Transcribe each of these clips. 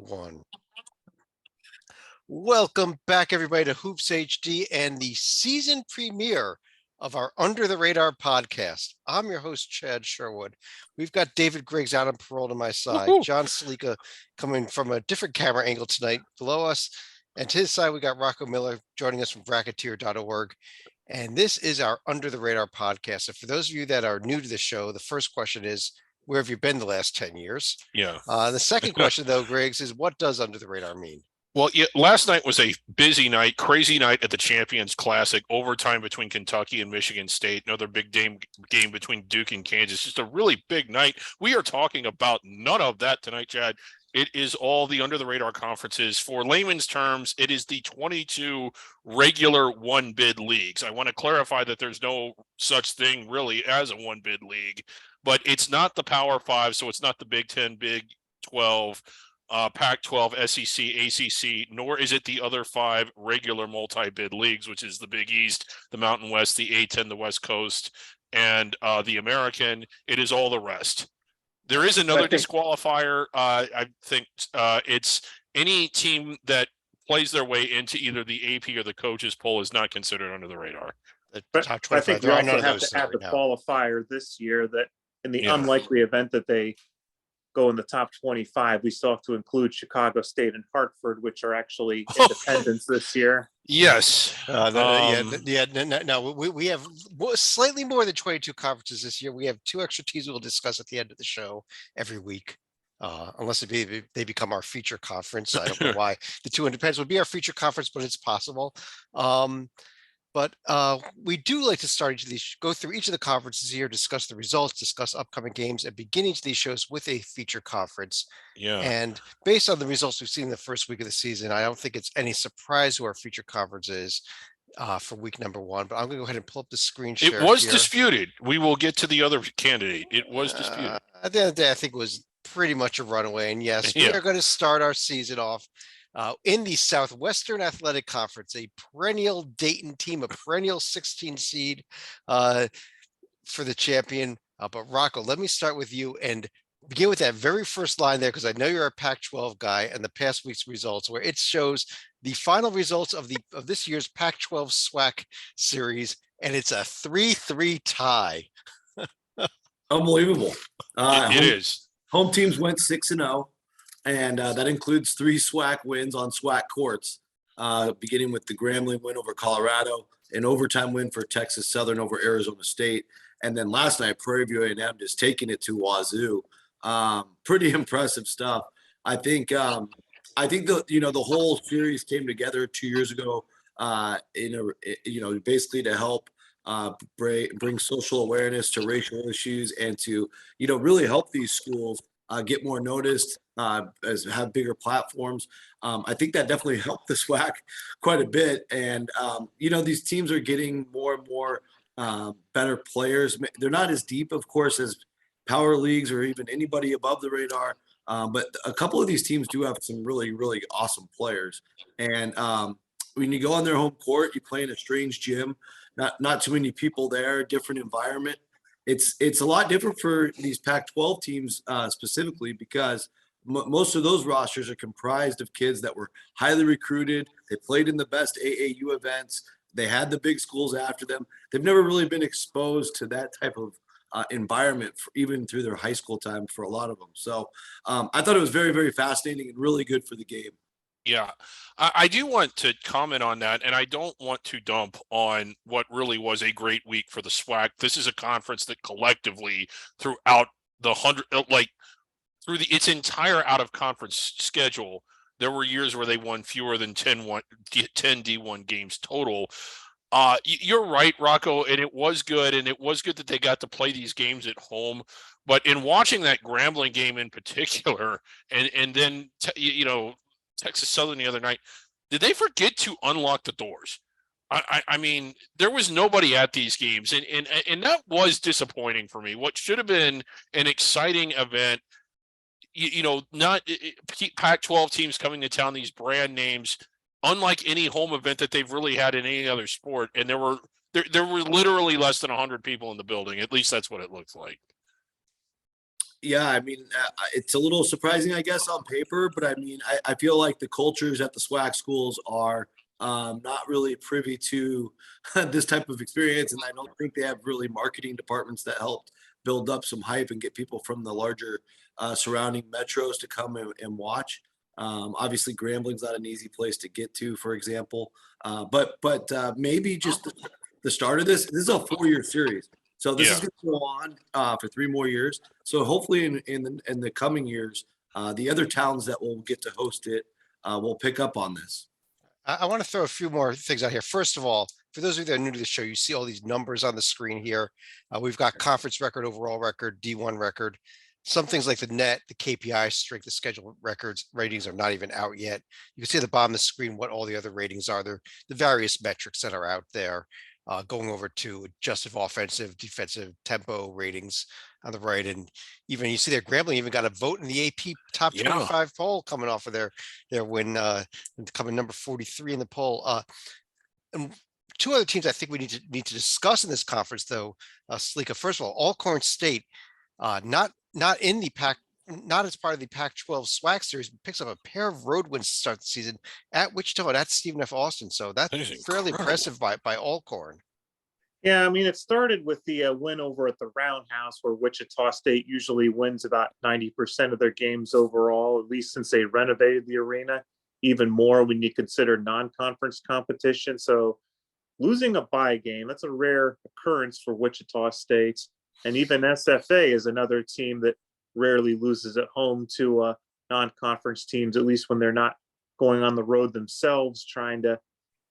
one. Welcome back, everybody, to Hoops HD and the season premiere of our Under the Radar podcast. I'm your host, Chad Sherwood. We've got David Griggs out on parole to my side, John Salika coming from a different camera angle tonight below us, and to his side, we got Rocco Miller joining us from Bracketeer.org. And this is our Under the Radar podcast. So for those of you that are new to the show, the first question is, where have you been the last 10 years? Yeah. The second question, though, Griggs, is what does Under the Radar mean? Well, yeah, last night was a busy night, crazy night at the Champions Classic, overtime between Kentucky and Michigan State, another big game between Duke and Kansas, just a really big night. We are talking about none of that tonight, Chad. It is all the Under the Radar conferences. For layman's terms, it is the 22 regular one bid leagues. I want to clarify that there's no such thing really as a one bid league, but it's not the Power Five, so it's not the Big 10, Big 12, Pac-12, SEC, ACC, nor is it the other five regular multi-bid leagues, which is the Big East, the Mountain West, the A-10, the West Coast, and the American. It is all the rest. There is another disqualifier. I think it's any team that plays their way into either the AP or the coaches poll is not considered under the radar. But I think we also have to add the qualifier this year that in the unlikely event that they go in the top 25, we still have to include Chicago State and Hartford, which are actually independents this year. Yes. No, we have slightly more than 22 conferences this year. We have two extra teams we'll discuss at the end of the show every week, unless they become our feature conference. I don't know why the two independents would be our feature conference, but it's possible. But we do like to go through each of the conferences here, discuss the results, discuss upcoming games, and beginning to these shows with a feature conference. Yeah. And based on the results we've seen in the first week of the season, I don't think it's any surprise who our feature conference is for week number one. But I'm going to go ahead and pull up the screen share. It was disputed. We will get to the other candidate. It was disputed. At the end of the day, I think it was pretty much a runaway. And yes, we are going to start our season off in the Southwestern Athletic Conference, a perennial Dayton team, a perennial 16 seed for the champion. But Rocco, let me start with you and begin with that very first line there, because I know you're a Pac-12 guy, and the past week's results, where it shows the final results of this year's Pac-12 SWAC series, and it's a 3-3 tie. Unbelievable. It is. Home teams went 6-0. And that includes 3 SWAC wins on SWAC courts, beginning with the Grambling win over Colorado, an overtime win for Texas Southern over Arizona State, and then last night Prairie View A&M just taking it to Wazoo. Pretty impressive stuff. I think the whole series came together 2 years ago, basically to help bring social awareness to racial issues and to really help these schools get more noticed, have bigger platforms. I think that definitely helped the SWAC quite a bit. And, these teams are getting more and more better players. They're not as deep, of course, as power leagues or even anybody above the radar. But a couple of these teams do have some really, really awesome players. And when you go on their home court, you play in a strange gym, not too many people there, different environment. It's a lot different for these Pac-12 teams specifically because most of those rosters are comprised of kids that were highly recruited. They played in the best AAU events. They had the big schools after them. They've never really been exposed to that type of environment, even through their high school time for a lot of them. So I thought it was very, very fascinating and really good for the game. Yeah, I do want to comment on that, and I don't want to dump on what really was a great week for the SWAC. This is a conference that collectively, throughout through its entire out-of-conference schedule, there were years where they won fewer than 10 D1 games total. You're right, Rocco, and it was good, and it was good that they got to play these games at home. But in watching that Grambling game in particular, and then Texas Southern the other night, did they forget to unlock the doors? I mean, there was nobody at these games, and that was disappointing for me. What should have been an exciting event, not Pac-12 teams coming to town, these brand names, unlike any home event that they've really had in any other sport, and there were literally less than 100 people in the building. At least that's what it looks like. Yeah, I mean, it's a little surprising, I guess, on paper, but I mean, I feel like the cultures at the SWAC schools are not really privy to this type of experience, and I don't think they have really marketing departments that helped build up some hype and get people from the larger surrounding metros to come and watch. Obviously, Grambling's not an easy place to get to, for example, but maybe just the start of this. This is a 4-year series. So this is going to go on for 3 more years. So hopefully in the coming years, the other towns that will get to host it will pick up on this. I want to throw a few more things out here. First of all, for those of you that are new to the show, you see all these numbers on the screen here. We've got conference record, overall record, D1 record. Some things like the net, the KPI, strength of schedule records, ratings are not even out yet. You can see at the bottom of the screen what all the other ratings are. They're the various metrics that are out there. Going over to adjusted offensive, defensive tempo ratings on the right. And even you see there, Grambling even got a vote in the AP top 25 poll coming off of their win, coming number 43 in the poll. And 2 other teams I think we need to discuss in this conference, though, Salika. First of all, Alcorn State, not in the Pac, not as part of the Pac-12 SWAC series, but picks up a pair of road wins to start the season at Wichita and at Stephen F. Austin. So that's fairly impressive by Alcorn. Yeah, I mean, it started with the win over at the Roundhouse, where Wichita State usually wins about 90% of their games overall, at least since they renovated the arena, even more when you consider non-conference competition. So losing a bye game, that's a rare occurrence for Wichita State. And even SFA is another team that rarely loses at home to non-conference teams, at least when they're not going on the road themselves, trying to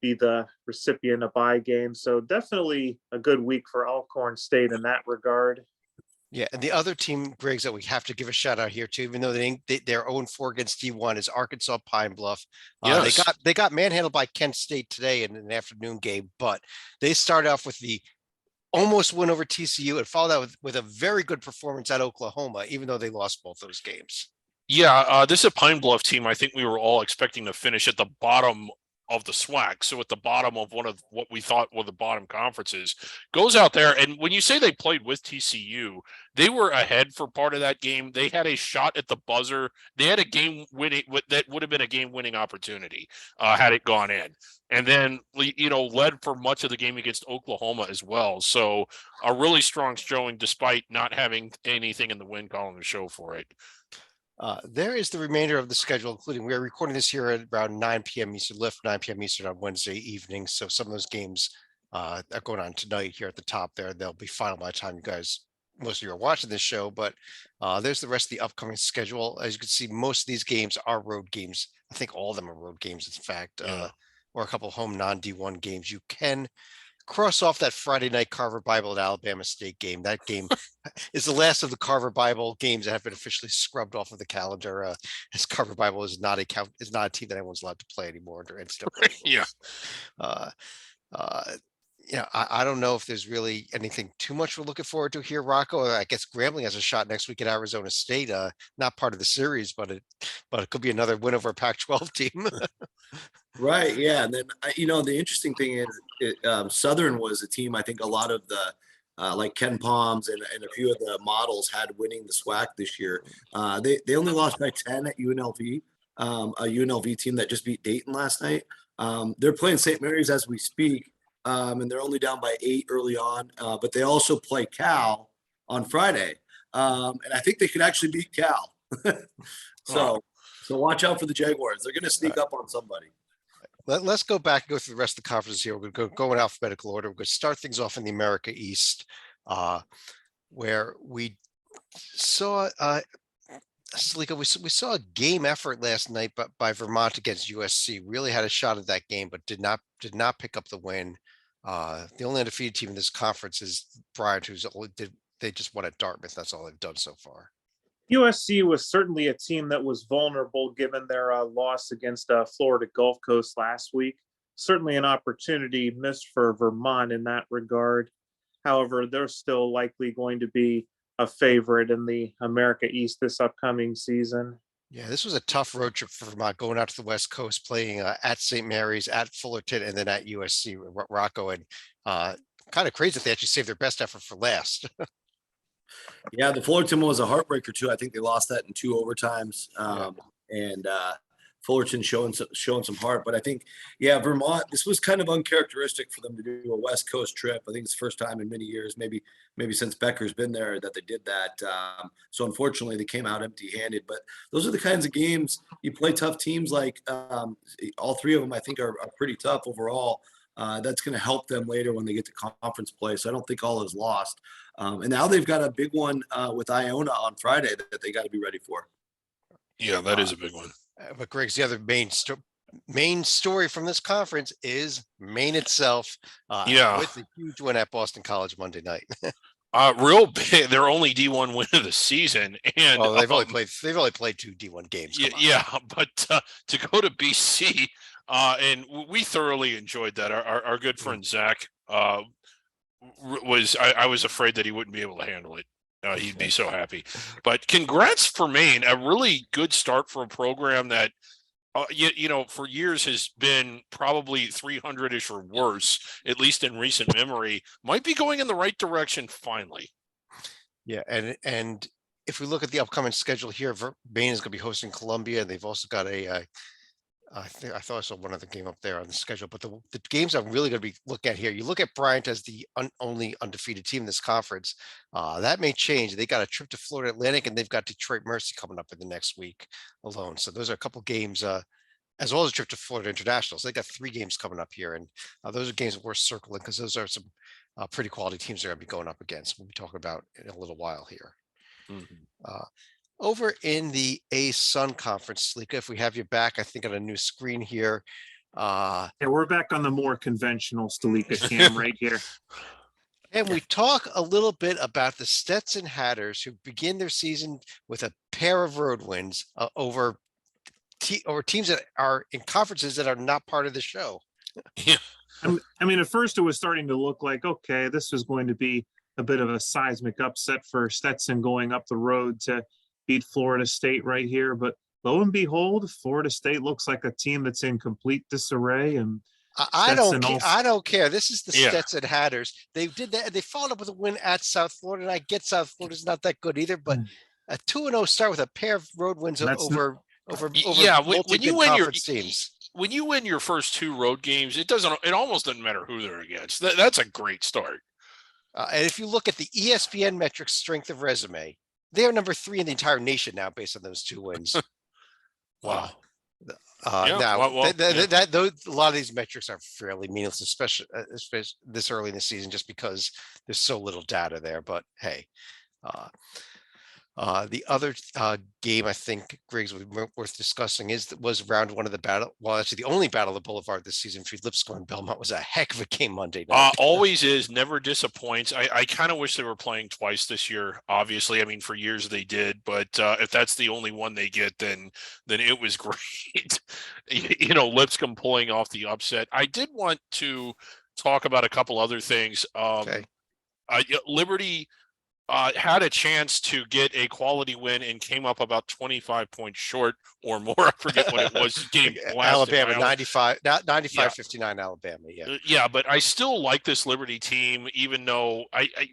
be the recipient of bye games. So definitely a good week for Alcorn State in that regard. Yeah, and the other team, Griggs, that we have to give a shout out here too, even though they're 0-4 against D1, is Arkansas Pine Bluff. They got manhandled by Kent State today in an afternoon game, but they started off with the almost win over TCU and followed that with a very good performance at Oklahoma, even though they lost both those games. Yeah, this is a Pine Bluff team. I think we were all expecting to finish at the bottom of the SWAC, so at the bottom of one of what we thought were the bottom conferences, goes out there. And when you say they played with TCU, they were ahead for part of that game. They had a shot at the buzzer. They had a game winning that would have been a game winning opportunity had it gone in, and then led for much of the game against Oklahoma as well. So a really strong showing despite not having anything in the win column to show for it. There is the remainder of the schedule, including we are recording this here at around 9 p.m. Eastern, 9 p.m. Eastern on Wednesday evening. So some of those games are going on tonight here at the top there. They'll be final by the time you guys, most of you are watching this show, but there's the rest of the upcoming schedule. As you can see, most of these games are road games. I think all of them are road games, in fact, or a couple of home non-D1 games. You can cross off that Friday night Carver Bible at Alabama State game. That game is the last of the Carver Bible games that have been officially scrubbed off of the calendar. As Carver Bible is not a team that anyone's allowed to play anymore under NCAA. Yeah. I don't know if there's really anything too much we're looking forward to here, Rocco. I guess Grambling has a shot next week at Arizona State. Not part of the series, but it could be another win over a Pac-12 team. Right. Yeah. And then, the interesting thing is Southern was a team, I think a lot of the like Ken Palms and a few of the models had winning the SWAC this year. They only lost by 10 at UNLV, a UNLV team that just beat Dayton last night. They're playing St. Mary's as we speak, and they're only down by 8 early on, but they also play Cal on Friday. And I think they could actually beat Cal. So watch out for the Jaguars. They're going to sneak up on somebody. Let's go back and go through the rest of the conferences here. We're going to go in alphabetical order. We're going to start things off in the America East, where we saw Salika, we saw a game effort last night by Vermont against USC. Really had a shot at that game, but did not pick up the win. The only undefeated team in this conference is Bryant, they just won at Dartmouth. That's all they've done so far. USC was certainly a team that was vulnerable given their loss against Florida Gulf Coast last week. Certainly an opportunity missed for Vermont in that regard. However, they're still likely going to be a favorite in the America East this upcoming season. Yeah, this was a tough road trip for Vermont, going out to the West Coast, playing at St. Mary's, at Fullerton, and then at USC, Rocco. And kind of crazy that they actually saved their best effort for last. Yeah, the Fullerton was a heartbreaker too. I think they lost that in 2 overtimes. And Fullerton showing some heart. But I think, yeah, Vermont, this was kind of uncharacteristic for them to do a West Coast trip. I think it's the first time in many years, maybe since Becker's been there, that they did that. So unfortunately, they came out empty-handed. But those are the kinds of games you play tough teams like all 3 of them. I think are pretty tough overall. That's going to help them later when they get to conference play. So I don't think all is lost. And now they've got a big one with Iona on Friday that they got to be ready for. Yeah, that is a big one. But Greg's, the other main story from this conference is Maine itself. With the huge win at Boston College Monday night. Real big. Their only D1 win of the season, and they've only played 2 D1 games. But to go to BC, and we thoroughly enjoyed that. Our good friend Zach I was afraid that he wouldn't be able to handle it. He'd be so happy. But congrats for Maine. A really good start for a program that, for years has been probably 300-ish or worse, at least in recent memory, might be going in the right direction finally. Yeah, and if we look at the upcoming schedule here, Maine is going to be hosting Columbia. They've also got I thought I saw one other game up there on the schedule, but the games I'm really going to be looking at here, you look at Bryant as the only undefeated team in this conference. That may change. They got a trip to Florida Atlantic, and they've got Detroit Mercy coming up in the next week alone. So those are a couple games, as well as a trip to Florida International. So they got 3 games coming up here, and those are games worth circling because those are some pretty quality teams they're going to be going up against. We'll be talking about in a little while here. Mm-hmm. Over in the ASUN Conference, Salika, if we have you back, I think on a new screen here. Yeah, we're back on the more conventional Salika cam right here. And we talk a little bit about the Stetson Hatters, who begin their season with a pair of road wins over teams that are in conferences that are not part of the show. Yeah. I mean, at first it was starting to look like, okay, this was going to be a bit of a seismic upset for Stetson going up the road to beat Florida State right here, but lo and behold, Florida State looks like a team that's in complete disarray. And I don't care. This is the Stetson Hatters. They did that. They followed up with a win at South Florida, and I get South Florida's not that good either, but a 2-0 start with a pair of road wins over when you win your teams. When you win your first 2 road games, it almost doesn't matter who they're against. That's a great start. And if you look at the ESPN metrics strength of resume, they are number 3 in the entire nation now based on those 2 wins. Wow. A lot of these metrics are fairly meaningless, especially this early in the season, just because there's so little data there. But hey, the other game I think, Griggs, would be worth discussing was round 1 of the battle. Well, actually, the only battle of the Boulevard this season between Lipscomb and Belmont was a heck of a game Monday night. Always is, never disappoints. I kind of wish they were playing twice this year. Obviously, I mean, for years they did, but if that's the only one they get, then it was great. Lipscomb pulling off the upset. I did want to talk about a couple other things. Okay. Liberty had a chance to get a quality win and came up about 25 points short or more. I forget what it was. Alabama 95-59 Alabama. Yeah. Yeah, but I still like this Liberty team, even though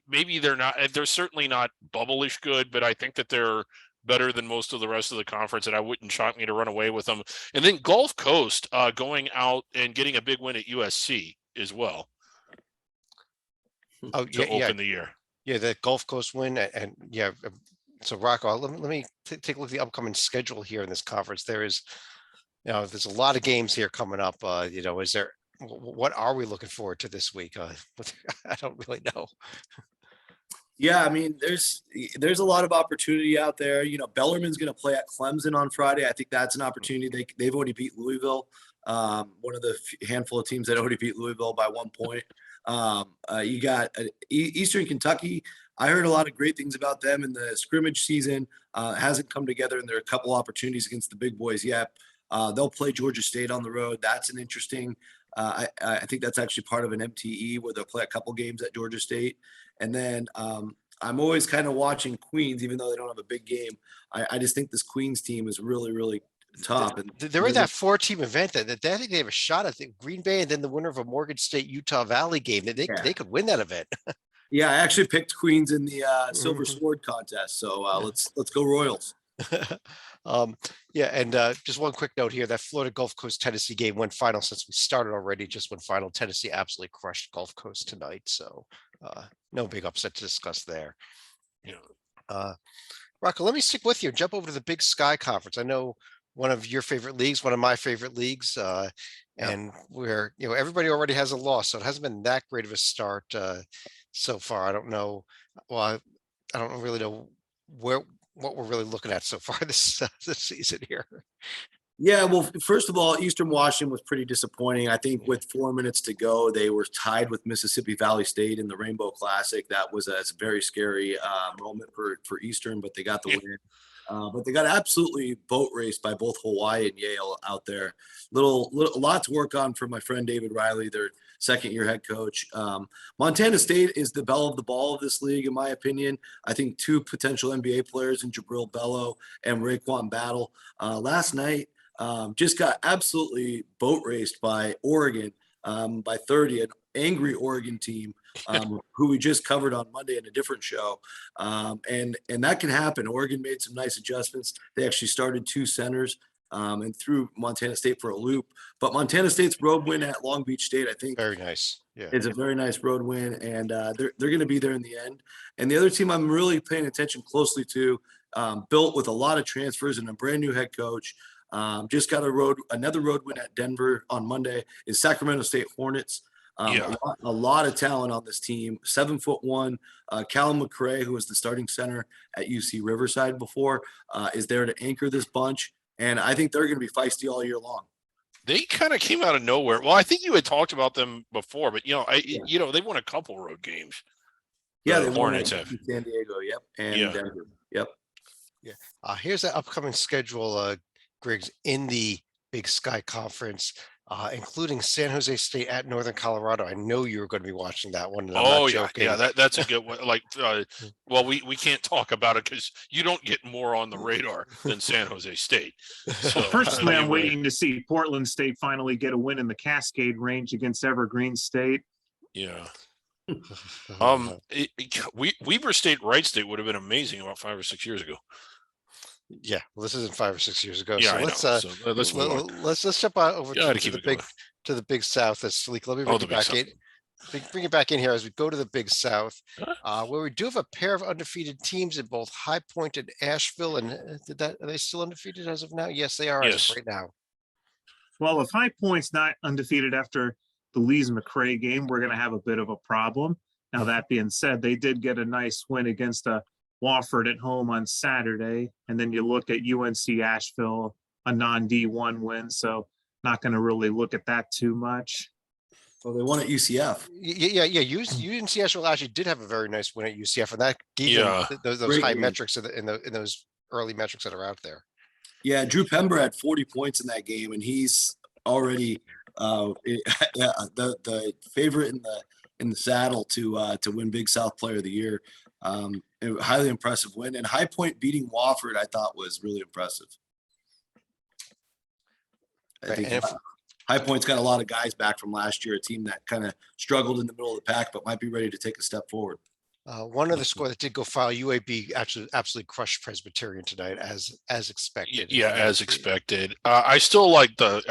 maybe they're certainly not bubble-ish good, but I think that they're better than most of the rest of the conference, and I wouldn't shock me to run away with them. And then Gulf Coast going out and getting a big win at USC as well. To open the year. Yeah, the Gulf Coast win, and so Rocco, let me take a look at the upcoming schedule here in this conference. There's a lot of games here coming up. What are we looking forward to this week? I don't really know. Yeah, I mean, there's a lot of opportunity out there. Bellarmine's going to play at Clemson on Friday. I think that's an opportunity. They've already beat Louisville, one of the handful of teams that already beat Louisville by 1 point. You got Eastern Kentucky. I heard a lot of great things about them in the scrimmage season. Hasn't come together, and there are a couple opportunities against the big boys yet. They'll play Georgia State on the road. That's an interesting. I think that's actually part of an MTE where they'll play a couple games at Georgia State, and then I'm always kind of watching Queens, even though they don't have a big game. I just think this Queens team is really, really tough. And they're in that 4-team event that I think they have a shot at Green Bay, and then the winner of a Morgan State Utah Valley game. They could win that event. Yeah, I actually picked Queens in the Silver Sword contest. So let's go Royals. Yeah, and just one quick note here: that Florida Gulf Coast Tennessee game went final since we started already. Just went final. Tennessee absolutely crushed Gulf Coast tonight, so no big upset to discuss there. Rocco, let me stick with you. Jump over to the Big Sky Conference. I know one of your favorite leagues, one of my favorite leagues, and where everybody already has a loss, so it hasn't been that great of a start so far. I don't know. Well, I don't really know what we're really looking at so far this season here. Yeah, well, first of all, Eastern Washington was pretty disappointing. I think with 4 minutes to go, they were tied with Mississippi Valley State in the Rainbow Classic. That was a very scary moment for Eastern, but they got the win. But they got absolutely boat raced by both Hawaii and Yale out there. A lot to work on for my friend David Riley, their second-year head coach. Montana State is the belle of the ball of this league, in my opinion. I think 2 potential NBA players in Jabril Bello and Raekwon Battle. Last night, just got absolutely boat raced by Oregon by 30, an angry Oregon team who we just covered on Monday in a different show. And that can happen. Oregon made some nice adjustments. They actually started 2 centers and threw Montana State for a loop. But Montana State's road win at Long Beach State, I think, very nice. Yeah, it's a very nice road win, and they're going to be there in the end. And the other team I'm really paying attention closely to, built with a lot of transfers and a brand new head coach. Just got another road win at Denver on Monday, is Sacramento State Hornets. A lot of talent on this team. 7'1", Callum McRae, who was the starting center at UC Riverside before, is there to anchor this bunch. And I think they're going to be feisty all year long. They kind of came out of nowhere. Well, I think you had talked about them before, but they won a couple road games. Yeah, they won at San Diego. Yep, and Denver. Yep. Yeah. Here's the upcoming schedule, Griggs, in the Big Sky Conference, including San Jose State at Northern Colorado. I know you were going to be watching that one. That's a good one. Well, we can't talk about it because you don't get more on the radar than San Jose State. So, personally, I'm waiting to see Portland State finally get a win in the Cascade Range against Evergreen State. Yeah. Weber State, Wright State would have been amazing about 5 or 6 years ago. Yeah, well, this isn't 5 or 6 years ago. Yeah, so let's jump over to the Big South. Let me bring it back in. Bring it back in here as we go to the Big South, where we do have a pair of undefeated teams in both High Point and Asheville. And are they still undefeated as of now? Yes, they are as of right now. Well, if High Point's not undefeated after the Lees-McRae game, we're going to have a bit of a problem. Now, that being said, they did get a nice win against Wofford at home on Saturday. And then you look at UNC Asheville, a non-D1 win. So not going to really look at that too much. Well, they won at UCF. Yeah. UNC Asheville actually did have a very nice win at UCF, and that gave them those high metrics in those early metrics that are out there. Yeah, Drew Pember had 40 points in that game, and he's already the favorite in the saddle to win Big South Player of the Year. A highly impressive win, and High Point beating Wofford, I thought, was really impressive. I think High Point's got a lot of guys back from last year, a team that kind of struggled in the middle of the pack, but might be ready to take a step forward. One other score that did go foul, UAB actually absolutely crushed Presbyterian tonight, as expected. Yeah, as expected. I still like the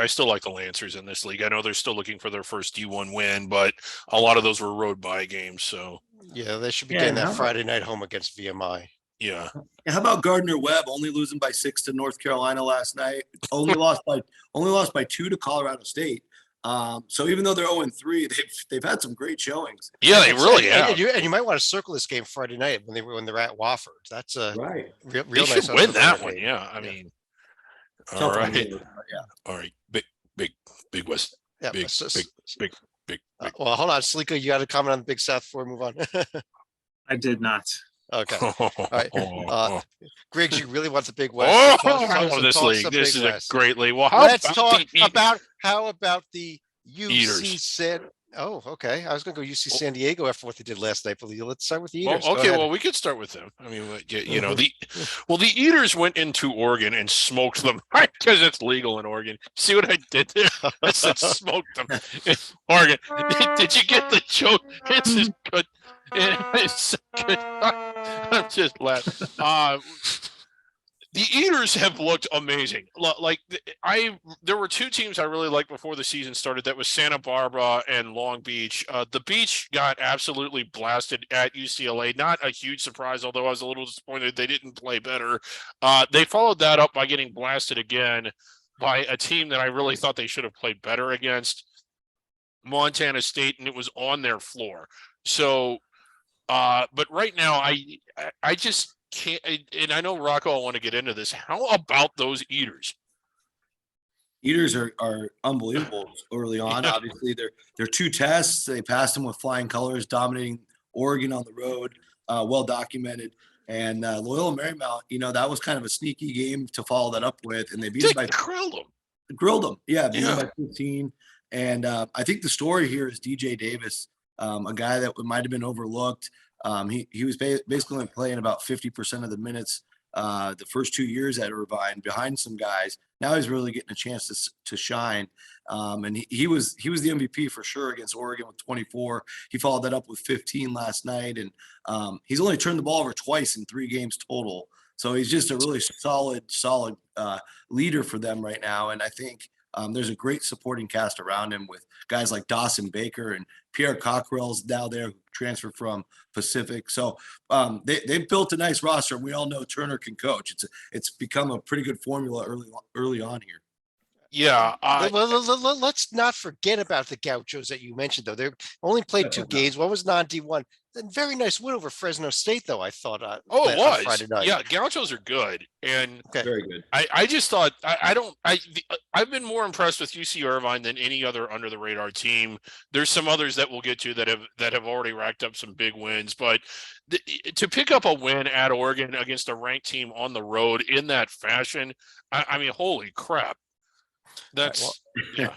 Lancers in this league. I know they're still looking for their first D1 win, but a lot of those were road bye games. So yeah, they should be getting that Friday night home against VMI. Yeah. How about Gardner Webb only losing by 6 to North Carolina last night? Only lost by 2 to Colorado State. So even though they're 0-3, they've had some great showings. Yeah, they really have. And you might want to circle this game Friday night when they're at Wofford. That's right. Real they nice. Should win that one. Yeah, I mean, all right. All right. Big West. Yeah, big. Well, hold on, Salika, you got to comment on the Big South before we move on. I did not. Okay. All right. Griggs, you really want the Big West? I love this league. This is a great league. Well, let's talk about how about the UC San. Oh, okay. I was going to go UC San Diego after what they did last night, but let's start with the Eaters. Okay, well, we could start with them. I mean, the Eaters went into Oregon and smoked them because it's legal in Oregon. See what I did there? I said smoked them in Oregon. Did you get the joke? It's just good. It's so good. I'm just laughing. The Eaters have looked amazing. Like there were two teams I really liked before the season started. That was Santa Barbara and Long Beach. The Beach got absolutely blasted at UCLA. Not a huge surprise, although I was a little disappointed they didn't play better. They followed that up by getting blasted again by a team that I really thought they should have played better against, Montana State, and it was on their floor. So, but right now I just can't, and I know Rocco will want to get into this. How about those Eaters? Eaters are unbelievable early on. Yeah. Obviously, they're two tests. They passed them with flying colors, dominating Oregon on the road, well documented. And Loyola Marymount, that was kind of a sneaky game to follow that up with, and they beat them by grilled them. Yeah, beat them by 15. And I think the story here is DJ Davis, a guy that might have been overlooked. He was basically playing about 50% of the minutes the first 2 years at Irvine behind some guys. Now he's really getting a chance to shine. And he was the MVP for sure against Oregon with 24. He followed that up with 15 last night. And he's only turned the ball over twice in 3 games total. So he's just a really solid leader for them right now. And I think there's a great supporting cast around him with guys like Dawson Baker and Pierre Cockrell's now there, who transferred from Pacific. So they've built a nice roster. We all know Turner can coach. It's become a pretty good formula early on here. Yeah. Let's not forget about the Gauchos that you mentioned, though. They only played 2 games. One was non-D1. Very nice win over Fresno State, though, I thought. It was. Friday night. Yeah, Gauchos are good. And very good. I just thought, I've been more impressed with UC Irvine than any other under the radar team. There's some others that we'll get to that have already racked up some big wins, but to pick up a win at Oregon against a ranked team on the road in that fashion, I mean, holy crap. That's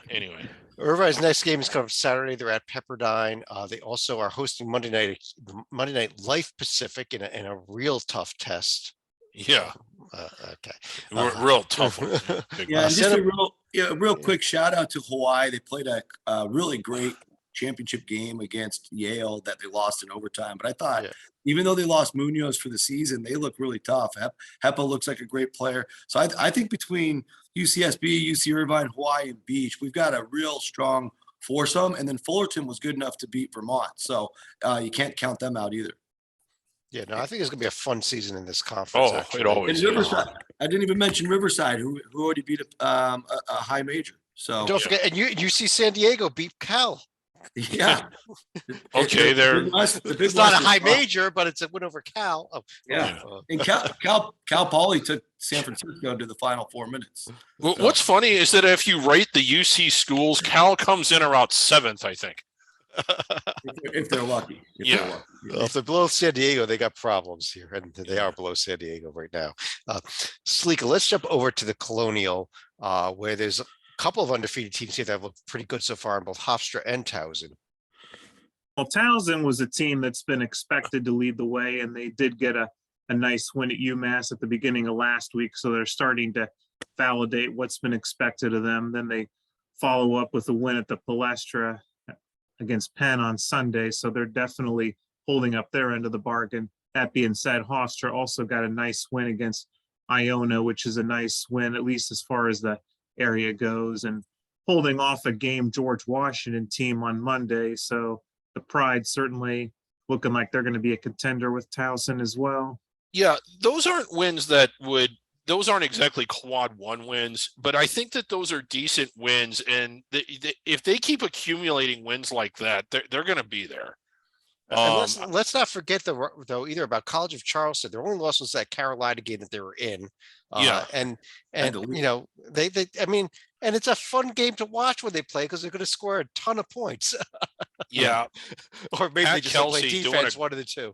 anyway. Irvine's next game is coming up Saturday. They're at Pepperdine. They also are hosting Monday Night Life Pacific in a real tough test. Yeah. Okay. Real tough one. Yeah. Just a real quick shout out to Hawaii. They played a really great championship game against Yale that they lost in overtime. But I thought, even though they lost Munoz for the season, they look really tough. Hepa looks like a great player. So I think between UCSB, UC Irvine, Hawaii, and Beach, we've got a real strong foursome. And then Fullerton was good enough to beat Vermont. So you can't count them out either. Yeah, no, I think it's going to be a fun season in this conference. It always is. Riverside. I didn't even mention Riverside, who already beat a high major. So don't forget, and you see San Diego beat Cal. Yeah. Okay, it's not a high major, but it's a win over Cal. And Cal Poly took San Francisco to the final 4 minutes. Well, what's funny is that if you rate the UC schools, Cal comes in around 7th, I think. If they're lucky. Well, if they're below San Diego, they got problems here, and they are below San Diego right now. Sleeka, let's jump over to the Colonial, where there's a couple of undefeated teams here that have looked pretty good so far in both Hofstra and Towson. Well, Towson was a team that's been expected to lead the way, and they did get a nice win at UMass at the beginning of last week, so they're starting to validate what's been expected of them. Then they follow up with a win at the Palestra against Penn on Sunday, so they're definitely holding up their end of the bargain. That being said, Hofstra also got a nice win against Iona, which is a nice win, at least as far as the area goes, and holding off a game George Washington team on Monday. So the Pride certainly looking like they're going to be a contender with Towson as well. Yeah, those aren't wins those aren't exactly quad 1 wins, but I think that those are decent wins. And if they keep accumulating wins like that, they're going to be there. Let's not forget though either about College of Charleston. Their only loss was that Carolina game that they were in. And they I mean, and it's a fun game to watch when they play because they're going to score a ton of points. Yeah. Or maybe they just play defense, one of the two.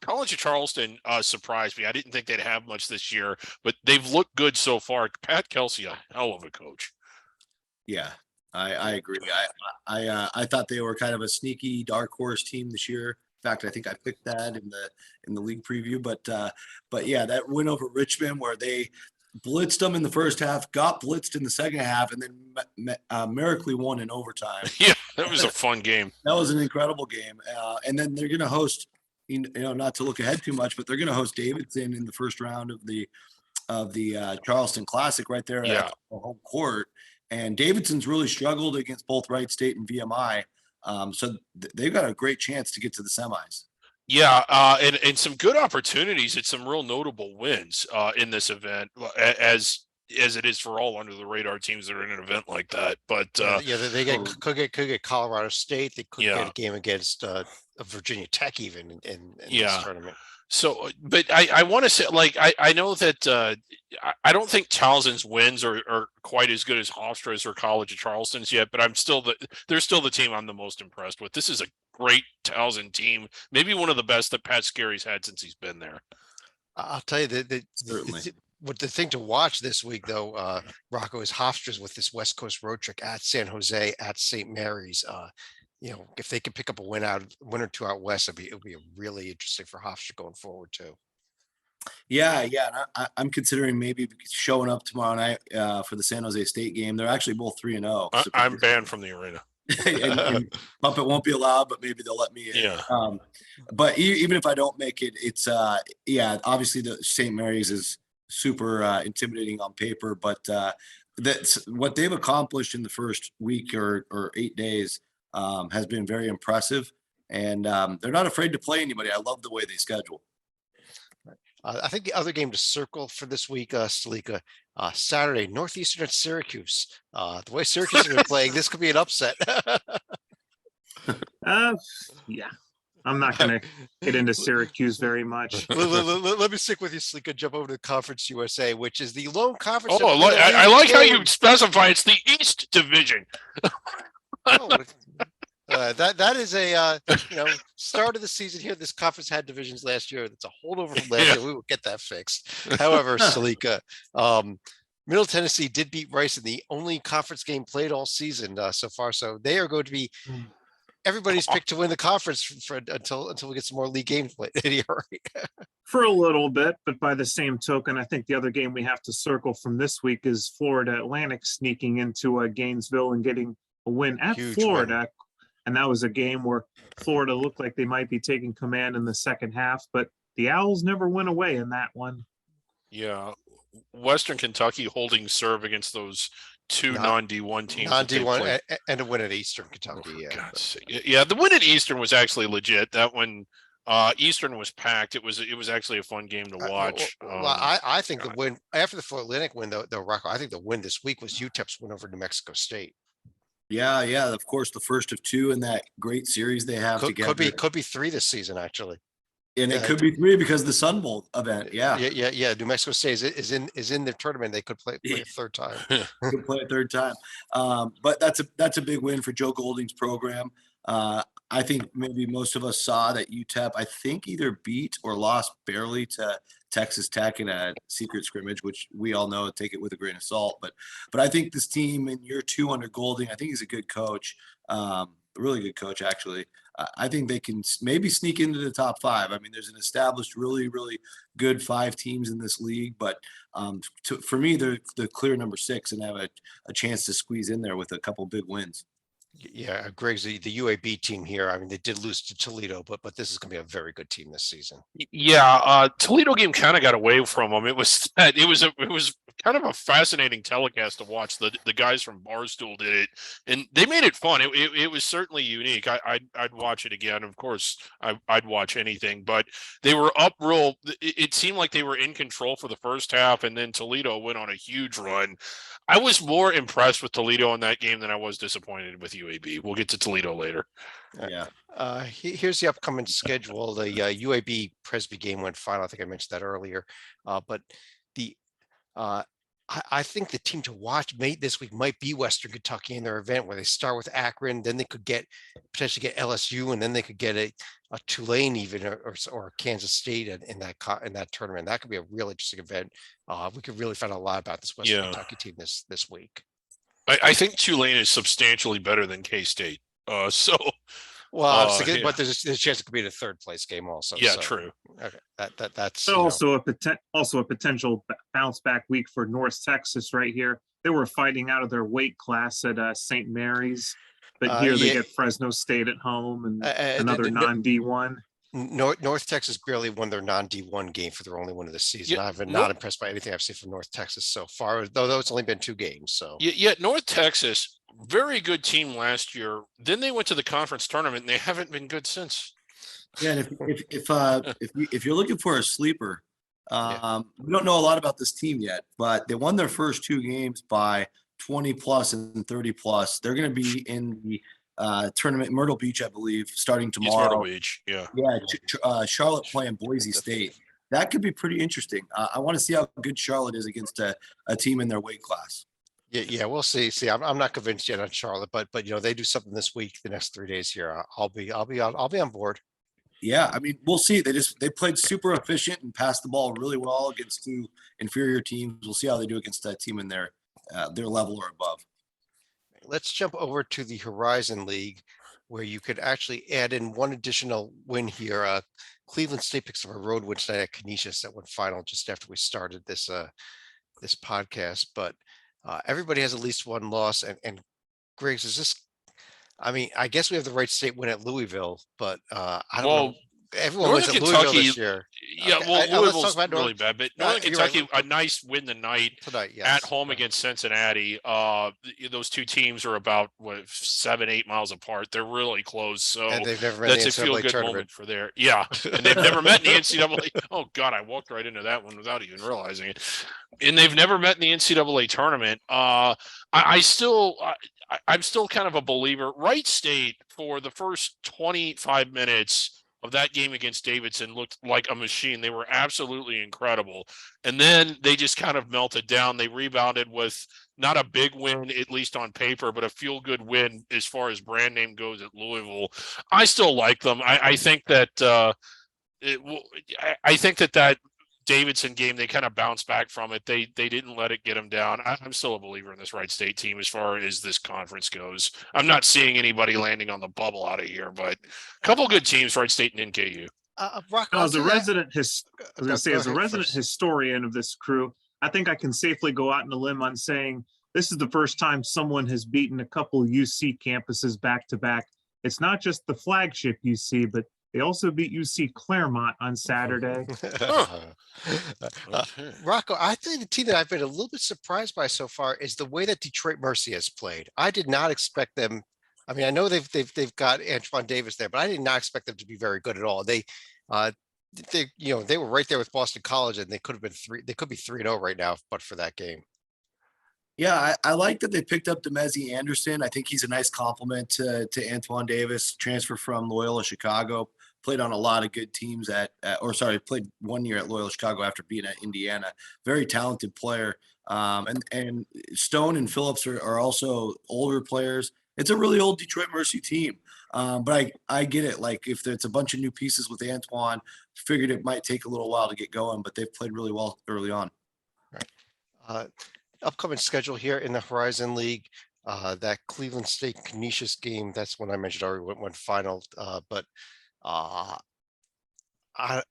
College of Charleston surprised me. I didn't think they'd have much this year, but they've looked good so far. Pat Kelsey, a hell of a coach. Yeah, I agree. I thought they were kind of a sneaky dark horse team this year. In fact, I think I picked that in the league preview. But yeah, that win over Richmond, where they blitzed them in the first half, got blitzed in the second half, and then miraculously won in overtime. Yeah, that was a fun game. That was an incredible game. And then they're going to host, not to look ahead too much, but they're going to host Davidson in the first round of the Charleston Classic right there at the home court. And Davidson's really struggled against both Wright State and VMI. So they've got a great chance to get to the semis. Yeah, and some good opportunities at some real notable wins in this event, as it is for all under the radar teams that are in an event like that. But they could get Colorado State. They could get a game against Virginia Tech even in this tournament. So, but I want to say, like, I know that I don't think Towson's wins are quite as good as Hofstra's or College of Charleston's yet, but they're still the team I'm the most impressed with. This is a great Towson team, maybe one of the best that Pat Scary's had since he's been there. I'll tell you that what the thing to watch this week, though, Rocco, is Hofstra's with this West Coast road trip at San Jose, at St. Mary's. If they could pick up a win or two out west, it'll be really interesting for Hofstra going forward too. Yeah. I'm considering maybe showing up tomorrow night for the San Jose State game. They're actually both 3-0. I'm banned from the arena. and Puppet won't be allowed, but maybe they'll let me in. Yeah. But even if I don't make it, it's obviously the St. Mary's is super intimidating on paper, but that's what they've accomplished in the first week or 8 days. Has been very impressive, and they're not afraid to play anybody. I love the way they schedule. I think the other game to circle for this week, Stalika, Saturday, Northeastern at Syracuse. The way Syracuse has been playing, this could be an upset. Yeah. I'm not going to get into Syracuse very much. Let me stick with you, Stalika. Jump over to Conference USA, which is the lone conference. Oh, I like how you specify it's the East Division. That is a start of the season here. This conference had divisions last year. That's a holdover from last year. We will get that fixed. However, Stalika, Middle Tennessee did beat Rice in the only conference game played all season so far. So they are going to be everybody's pick to win the conference until we get some more league games played. For a little bit, but by the same token, I think the other game we have to circle from this week is Florida Atlantic sneaking into Gainesville and getting a win at Florida. Win. And that was a game where Florida looked like they might be taking command in the second half, but the Owls never went away in that one. Yeah. Western Kentucky holding serve against those two non-D1 teams. Non-D1 and a win at Eastern Kentucky. Yeah, the win at Eastern was actually legit. That one, Eastern was packed. It was actually a fun game to watch. I think the win after the Florida Atlantic win, though, Rocco, I think the win this week was UTEP's win over New Mexico State. Yeah. Of course, the first of two in that great series they have together. Could be three this season, actually. And it could be three because of the Sun Bowl event. Yeah. New Mexico State is in their tournament. They could play a third time. Could play a third time. But that's a big win for Joe Golding's program. I think maybe most of us saw that UTEP, I think, either beat or lost barely to Texas Tech in a secret scrimmage, which we all know, take it with a grain of salt. But I think this team in year two under Golding, I think he's a good coach, a really good coach, actually. I think they can maybe sneak into the top five. I mean, there's an established, really, really good 5 teams in this league. But for me, they're the clear number 6 and have a chance to squeeze in there with a couple big wins. Yeah, Greg's the UAB team here. I mean, they did lose to Toledo, but this is going to be a very good team this season. Yeah, Toledo game kind of got away from them. It was kind of a fascinating telecast to watch. The guys from Barstool did it, and they made it fun. It was certainly unique. I'd watch it again. Of course, I'd watch anything, but they were up real. It seemed like they were in control for the first half, and then Toledo went on a huge run. I was more impressed with Toledo in that game than I was disappointed with UAB. We'll get to Toledo later. Yeah. Here's the upcoming schedule. The UAB Presby game went final. I think I mentioned that earlier. But I think the team to watch this week might be Western Kentucky in their event, where they start with Akron, then they could potentially get LSU, and then they could get a Tulane even or Kansas State in that tournament. That could be a real interesting event. We could really find out a lot about this Western Kentucky team this week. I think Tulane is substantially better than K-State. So Well, but there's a chance it could be the third place game also. Yeah, so. true. Okay, that's also a potential bounce back week for North Texas right here. They were fighting out of their weight class at St. Mary's, but here they get Fresno State at home and another non-D1. North Texas barely won their non-D1 game for their only one of the season. I've been not impressed by anything I've seen from North Texas so far, though it's only been 2 games. So yet North Texas, very good team last year. Then they went to the conference tournament and they haven't been good since. Yeah, and if you're looking for a sleeper, we don't know a lot about this team yet, but they won their first 2 games by 20 plus and 30 plus. They're going to be in the tournament in Myrtle Beach, I believe, starting tomorrow. It's Myrtle Beach, yeah. Charlotte playing Boise State. That could be pretty interesting. I want to see how good Charlotte is against a team in their weight class. Yeah, we'll see. I'm not convinced yet on Charlotte, but they do something this week, the next 3 days here. I'll be on board. Yeah, I mean, we'll see. They played super efficient and passed the ball really well against 2 inferior teams. We'll see how they do against that team in their level or above. Let's jump over to the Horizon League, where you could actually add in one additional win here. Cleveland State picks up a road win tonight at Canisius that went final just after we started this podcast. But everybody has at least one loss. And Griggs, is this? I mean, I guess we have the right state win at Louisville, but I don't know. Everyone wins at Louisville this year. Yeah, okay. Louisville's really bad, but Northern Kentucky, a nice win tonight at home against Cincinnati. Those 2 teams are about 7-8 miles apart. They're really close, so and they've never that's a feel-good moment for there. Yeah, and they've never met in the NCAA. Oh God, I walked right into that one without even realizing it. And they've never met in the NCAA tournament. I'm still kind of a believer. Wright State for the first 25 minutes of that game against Davidson looked like a machine. They were absolutely incredible. And then they just kind of melted down. They rebounded with not a big win, at least on paper, but a feel-good win as far as brand name goes at Louisville. I still like them. I think that that Davidson game, they kind of bounced back from it. They didn't let it get them down. I'm still a believer in this Wright State team as far as this conference goes. I'm not seeing anybody landing on the bubble out of here, but a couple good teams, Wright State and NKU. As a resident historian of this crew, I think I can safely go out on a limb on saying this is the first time someone has beaten a couple UC campuses back to back. It's not just the flagship UC, but they also beat UC Claremont on Saturday. Rocco, I think the team that I've been a little bit surprised by so far is the way that Detroit Mercy has played. I did not expect them. I mean, I know they've got Antoine Davis there, but I did not expect them to be very good at all. They were right there with Boston College, and they could have been 3. They could be 3-0 right now, but for that game. Yeah, I like that they picked up Demezi Anderson. I think he's a nice compliment to Antoine Davis, transfer from Loyola Chicago. Played on a lot of good teams played 1 year at Loyola Chicago after being at Indiana. Very talented player. And Stone and Phillips are also older players. It's a really old Detroit Mercy team. But I get it. Like, if it's a bunch of new pieces with Antoine, figured it might take a little while to get going, but they've played really well early on. Right. Upcoming schedule here in the Horizon League, that Cleveland State Canisius game, that's one I mentioned already went final. But I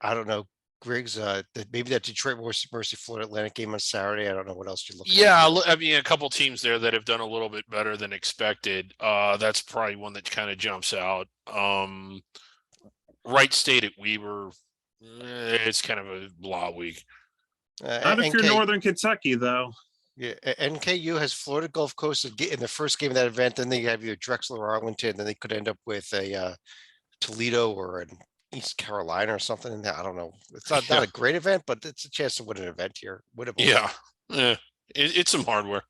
don't know, Griggs, maybe that Detroit Mercy Florida Atlantic game on Saturday. I don't know what else you're looking at. Yeah, I mean, a couple teams there that have done a little bit better than expected. That's probably one that kind of jumps out. Wright State at Weber, it's kind of a blah week. Not if you're Northern Kentucky, though. Yeah, NKU has Florida Gulf Coast in the first game of that event. Then they have either Drexel or Arlington. Then they could end up with a Toledo or an East Carolina or something in there. I don't know. It's not a great event, but it's a chance to win an event here. Yeah, it's some hardware.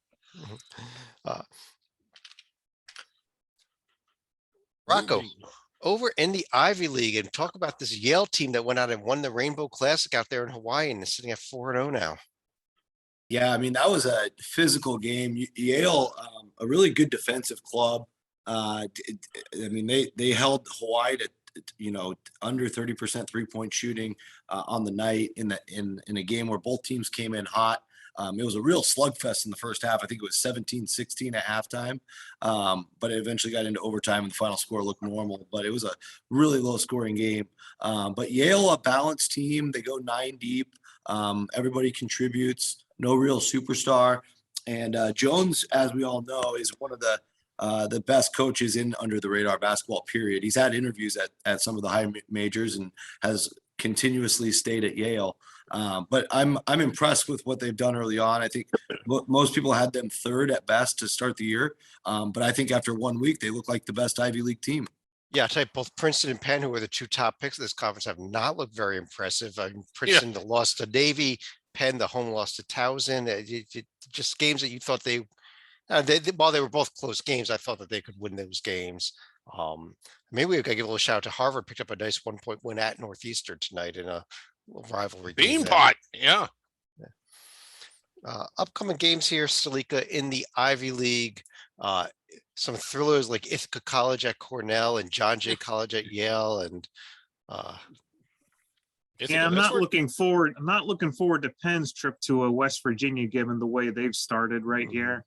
Rocco, over in the Ivy League, and talk about this Yale team that went out and won the Rainbow Classic out there in Hawaii and is sitting at 4-0 now. Yeah, I mean, that was a physical game. Yale, a really good defensive club. I mean, they held Hawaii to under 30% 3-point shooting on the night in a game where both teams came in hot. It was a real slugfest in the first half. I think it was 17-16 at halftime, but it eventually got into overtime and the final score looked normal. But it was a really low-scoring game. But Yale, a balanced team. They go 9 deep. Everybody contributes. No real superstar. And Jones, as we all know, is one of the best coaches in under the radar basketball period. He's had interviews at some of the high majors and has continuously stayed at Yale. But I'm impressed with what they've done early on. I think most people had them third at best to start the year. But I think after 1 week, they look like the best Ivy League team. Yeah, I tell you, both Princeton and Penn, who were the 2 top picks of this conference, have not looked very impressive. Princeton, the loss to Navy, Penn, the home loss to Towson. Just games that you thought while they were both close games, I thought that they could win those games. Maybe we gotta give a little shout out to Harvard. Picked up a nice 1-point win at Northeastern tonight in a rivalry game. Beanpot, yeah. Upcoming games here, Salika, in the Ivy League. Some thrillers like Ithaca College at Cornell and John Jay College at Yale, and I'm not looking forward to Penn's trip to West Virginia, given the way they've started right here.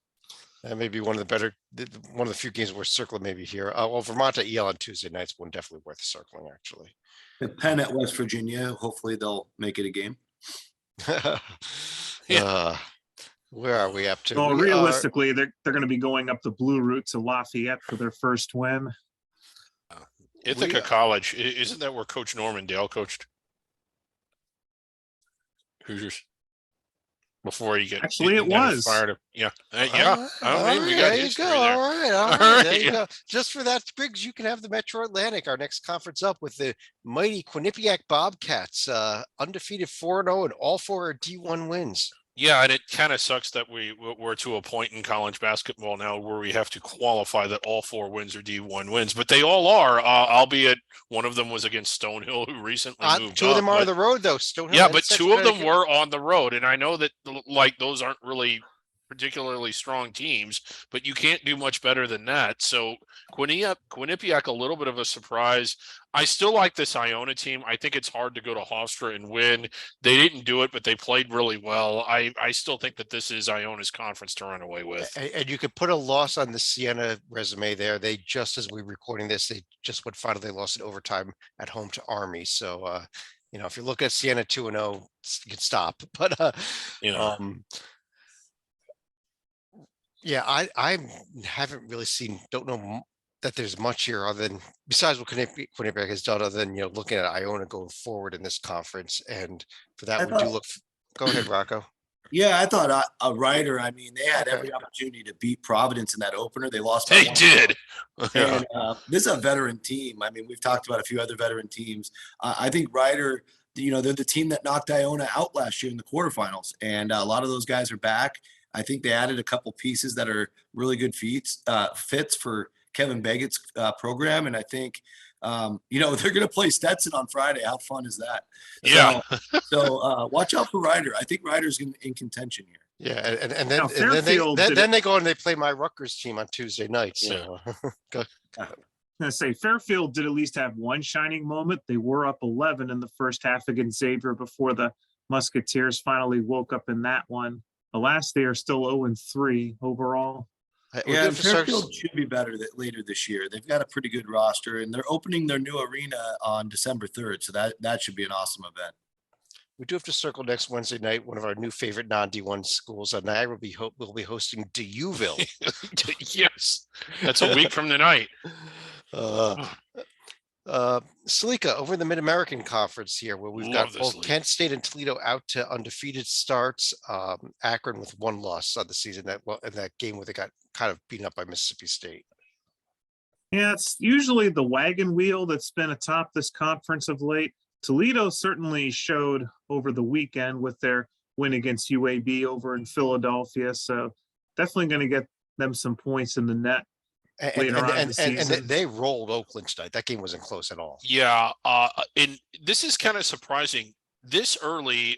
That may be one of the few games we're circling maybe here. Well, Vermont at Yale on Tuesday night's one definitely worth circling, actually. Penn at West Virginia. Hopefully they'll make it a game. Where are we up to? Well, realistically, they're going to be going up the blue route to Lafayette for their first win. Ithaca College, isn't that where Coach Norman Dale coached? Hoosiers. Before you get it was fired up. Yeah. There you go. All right. There you go. Just for that, Briggs, you can have the Metro Atlantic, our next conference up, with the mighty Quinnipiac Bobcats, undefeated 4-0 and all 4 are D1 wins. Yeah, and it kind of sucks that we're to a point in college basketball now where we have to qualify that all 4 wins are D1 wins, but they all are, albeit one of them was against Stonehill, who recently moved 2 of them are on the road, though. Stonehill. Yeah, but 2 of them were on the road, and I know that those aren't really particularly strong teams, but you can't do much better than that. So Quinnipiac, a little bit of a surprise. I still like this Iona team. I think it's hard to go to Hofstra and win. They didn't do it, but they played really well. I still think that this is Iona's conference to run away with. And you could put a loss on the Siena resume there. They just, as we're recording this, they just would find they lost in overtime at home to Army. So, if you look at Siena 2-0, you can stop. But, yeah, I haven't really don't know that there's much here other than, besides what Quinnipiac has done, other than, looking at Iona going forward in this conference. And for that, go ahead, Rocco. Yeah, I thought a Ryder, they had every opportunity to beat Providence in that opener. They lost. They did. And this is a veteran team. We've talked about a few other veteran teams. I think Ryder, they're the team that knocked Iona out last year in the quarterfinals. And a lot of those guys are back. I think they added a couple pieces that are really good fits for Kevin Baggett's program. And I think, they're going to play Stetson on Friday. How fun is that? Yeah. So watch out for Ryder. I think Ryder's in contention here. Yeah. And then they go and they play my Rutgers team on Tuesday night. So go. I'm going to say Fairfield did at least have one shining moment. They were up 11 in the first half against Xavier before the Musketeers finally woke up in that one. Alas, they are still 0-3 overall. Yeah, Fairfield should be better later this year. They've got a pretty good roster, and they're opening their new arena on December 3rd, so that should be an awesome event. We do have to circle next Wednesday night. One of our new favorite non-D1 schools, Niagara, will be hosting DUville. Yes, that's a week from tonight. Salika, over the Mid-American Conference here, where we've got both Kent State and Toledo out to undefeated starts. Akron with 1 loss on the season in that game where they got kind of beaten up by Mississippi State. Yeah, it's usually the wagon wheel that's been atop this conference of late. Toledo certainly showed over the weekend with their win against UAB over in Philadelphia. So definitely going to get them some points in the net. And they rolled Oakland tonight. That game wasn't close at all. Yeah, and this is kind of surprising. This early,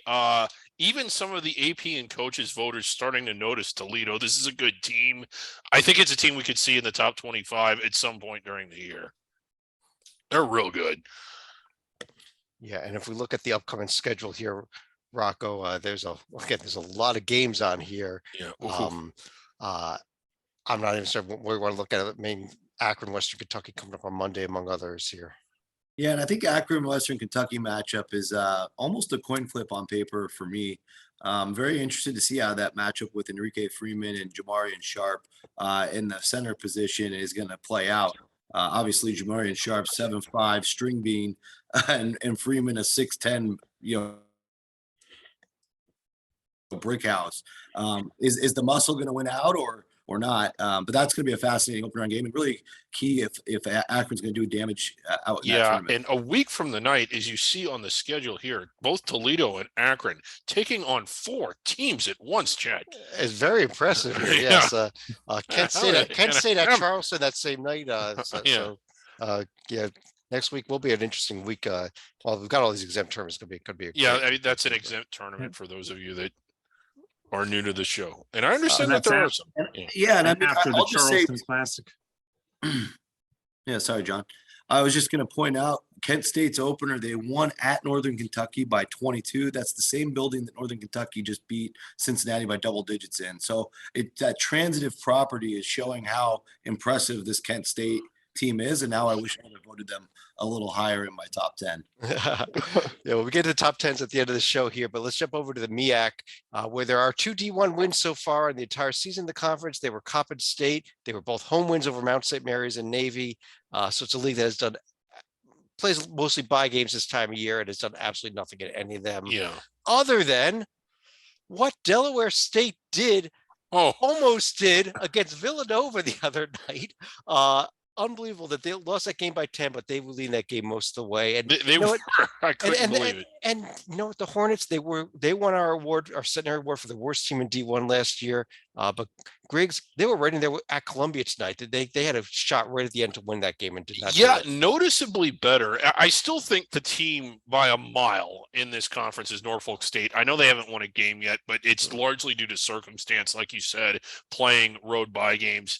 even some of the AP and coaches voters starting to notice Toledo. This is a good team. I think it's a team we could see in the top 25 at some point during the year. They're real good. Yeah, and if we look at the upcoming schedule here, Rocco. There's a lot of games on here. Yeah. I'm not even sure what we want to look at. I mean, Akron, Western Kentucky coming up on Monday, among others here. Yeah, and I think Akron Western Kentucky matchup is almost a coin flip on paper for me. Very interested to see how that matchup with Enrique Freeman and Jamarian Sharp in the center position is going to play out. Obviously, Jamarian Sharp 7'5" string bean, and Freeman a 6'10", brick house. Is the muscle going to win out or not? But that's going to be a fascinating open run game, and really key if Akron's going to do damage out in that tournament. And a week from the night, as you see on the schedule here, both Toledo and Akron taking on 4 teams at once, Chad. It's very impressive here. Yes. Kent State at Charleston that same night. Next week will be an interesting week. Well, we've got all these exempt tournaments. Could be. That's an exempt tournament for those of you that are new to the show, and I understand that there are some. And I mean, after the Charleston Classic. Yeah, sorry, John. I was just going to point out Kent State's opener. They won at Northern Kentucky by 22. That's the same building that Northern Kentucky just beat Cincinnati by double digits in. So that transitive property is showing how impressive this Kent State team is, and now I wish I would have voted them a little higher in my top 10. Well, we get to the top 10s at the end of the show here, but let's jump over to the MEAC, where there are 2 D1 wins so far in the entire season of the conference. They were Coppin State. They were both home wins over Mount St. Mary's and Navy. So it's a league that plays mostly bye games this time of year and has done absolutely nothing at any of them. Yeah. Other than what Delaware State almost did against Villanova the other night. Unbelievable that they lost that game by 10, but they were leading that game most of the way. And I couldn't believe it. And you know what, the Hornets, they won our award, our centenary award for the worst team in D1 last year. But Griggs, they were right in there at Columbia tonight. They had a shot right at the end to win that game and did not. Yeah, noticeably better. I still think the team by a mile in this conference is Norfolk State. I know they haven't won a game yet, but it's largely due to circumstance, like you said, playing road bye games.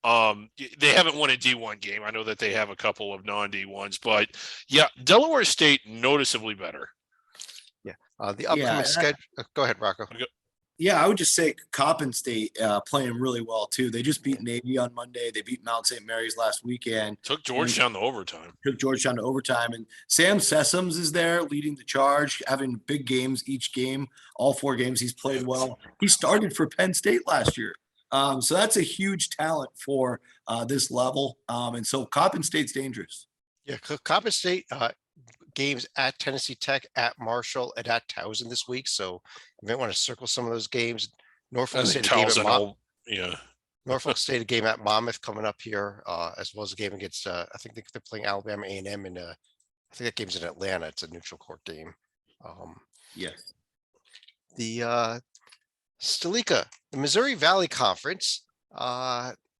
They haven't won a D1 game. I know that they have a couple of non-D1s, but yeah, Delaware State noticeably better. Yeah. The upcoming schedule. Go ahead, Rocco. Yeah, I would just say Coppin State playing really well too. They just beat Navy on Monday. They beat Mount St. Mary's last weekend. Took Georgetown to overtime. And Sam Sessoms is there leading the charge, having big games each game. All 4 games he's played well. He started for Penn State last year. So that's a huge talent for this level. And so Coppin State's dangerous. Yeah, Coppin State games at Tennessee Tech, at Marshall, and at Towson this week. So you might want to circle some of those games. Norfolk State Norfolk State a game at Monmouth coming up here, as well as a game against I think they're playing Alabama A&M, and I think that game's in Atlanta. It's a neutral court game. Yes. The Stalika, the Missouri Valley Conference,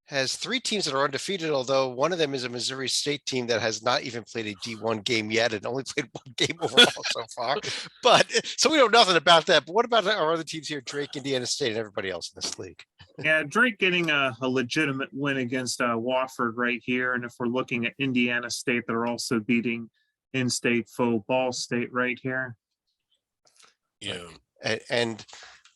has 3 teams that are undefeated, although one of them is a Missouri State team that has not even played a D1 game yet and only played 1 game overall so far. But so we know nothing about that. But what about our other teams here, Drake, Indiana State, and everybody else in this league? Yeah, Drake getting a legitimate win against Wofford right here. And if we're looking at Indiana State, they're also beating in-state foe Ball State right here. Yeah. And